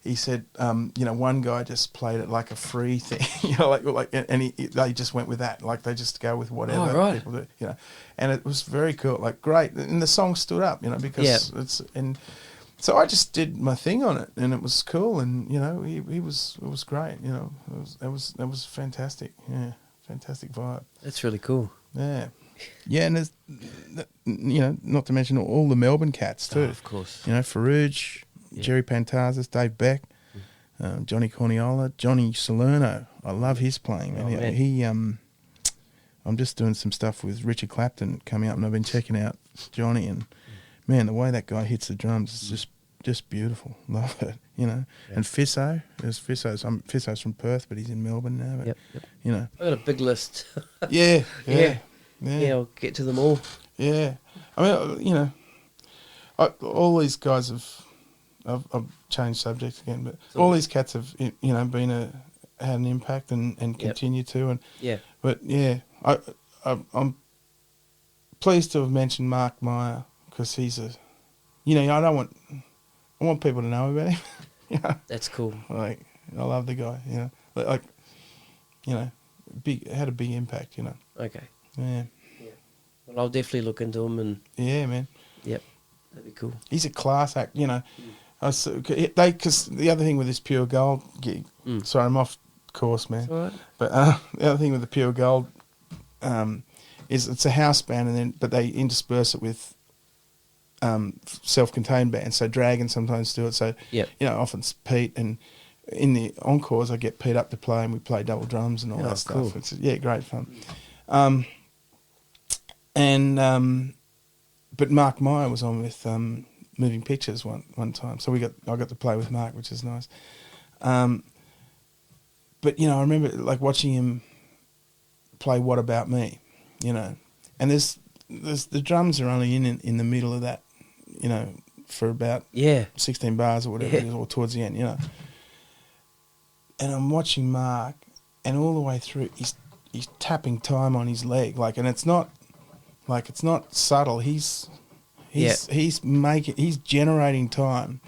he said, you know, one guy just played it like a free thing, you know, they just went with that, like they just go with whatever people do, you know, and it was very cool, like great, and the song stood up, you know, because it's and. So I just did my thing on it, and it was cool, and you know, it was great, you know, it was fantastic, yeah, fantastic vibe. That's really cool. Yeah, yeah, and there's, you know, not to mention all the Melbourne cats too. Oh, of course. You know, Farouj, Jerry Pantazis, Dave Beck, Johnny Corniola, Johnny Salerno. I love his playing. Oh, man. He I'm just doing some stuff with Richard Clapton coming up, and I've been checking out Johnny, and man, the way that guy hits the drums is just beautiful. Love it, you know. Yeah. And Fisso's Fisso's from Perth, but he's in Melbourne now. But, you know, I've got a big list. yeah. I'll get to them all. Yeah, I mean, you know, all these guys I've changed subjects again, but all these cats have, you know, had an impact and continue to, and But yeah, I'm pleased to have mentioned Mark Meyer, because he's you know, I want people to know about him. You know? That's cool. Like, I love the guy, you know. Like, you know, had a big impact, you know. Okay. Yeah. Well, I'll definitely look into him and... Yeah, man. Yep. That'd be cool. He's a class act, you know. Because the other thing with this Pure Gold gig... Sorry, I'm off course, man. It's all right. But the other thing with the Pure Gold is it's a house band, but they intersperse it with self-contained bands. So Dragon sometimes do it. So, you know, often it's Pete, and in the encores I get Pete up to play, and we play double drums and all that stuff. Cool. It's great fun. But Mark Meyer was on with Moving Pictures one time, so I got to play with Mark, which is nice. But you know, I remember like watching him play "What About Me," you know, and there's the drums are only in the middle of that, you know, for about 16 bars or whatever it is, or towards the end, you know. And I'm watching Mark, and all the way through, he's tapping time on his leg, like, and it's not subtle. He's generating time,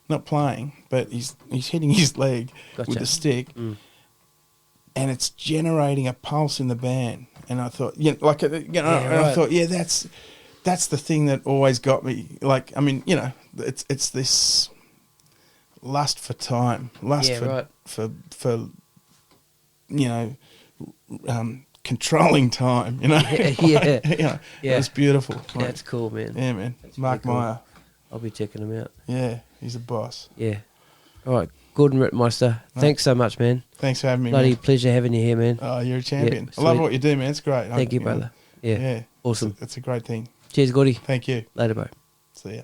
not playing, but he's hitting his leg with a stick, and it's generating a pulse in the band. And I thought, I thought, that's the thing that always got me. Like, I mean, you know, it's this lust for time, for you know, controlling time, you know. It's beautiful. Like, that's cool, man. Yeah, man. That's Mark Meyer. I'll be checking him out. Yeah, he's a boss. Yeah. All right, Gordon Rytmeister, thanks so much, man. Thanks for having me. Bloody pleasure having you here, man. Oh, you're a champion. I love what you do, man. It's great. Thank you, brother. Yeah. Awesome. It's a great thing. Cheers, Gordy. Thank you. Later, bro. See ya.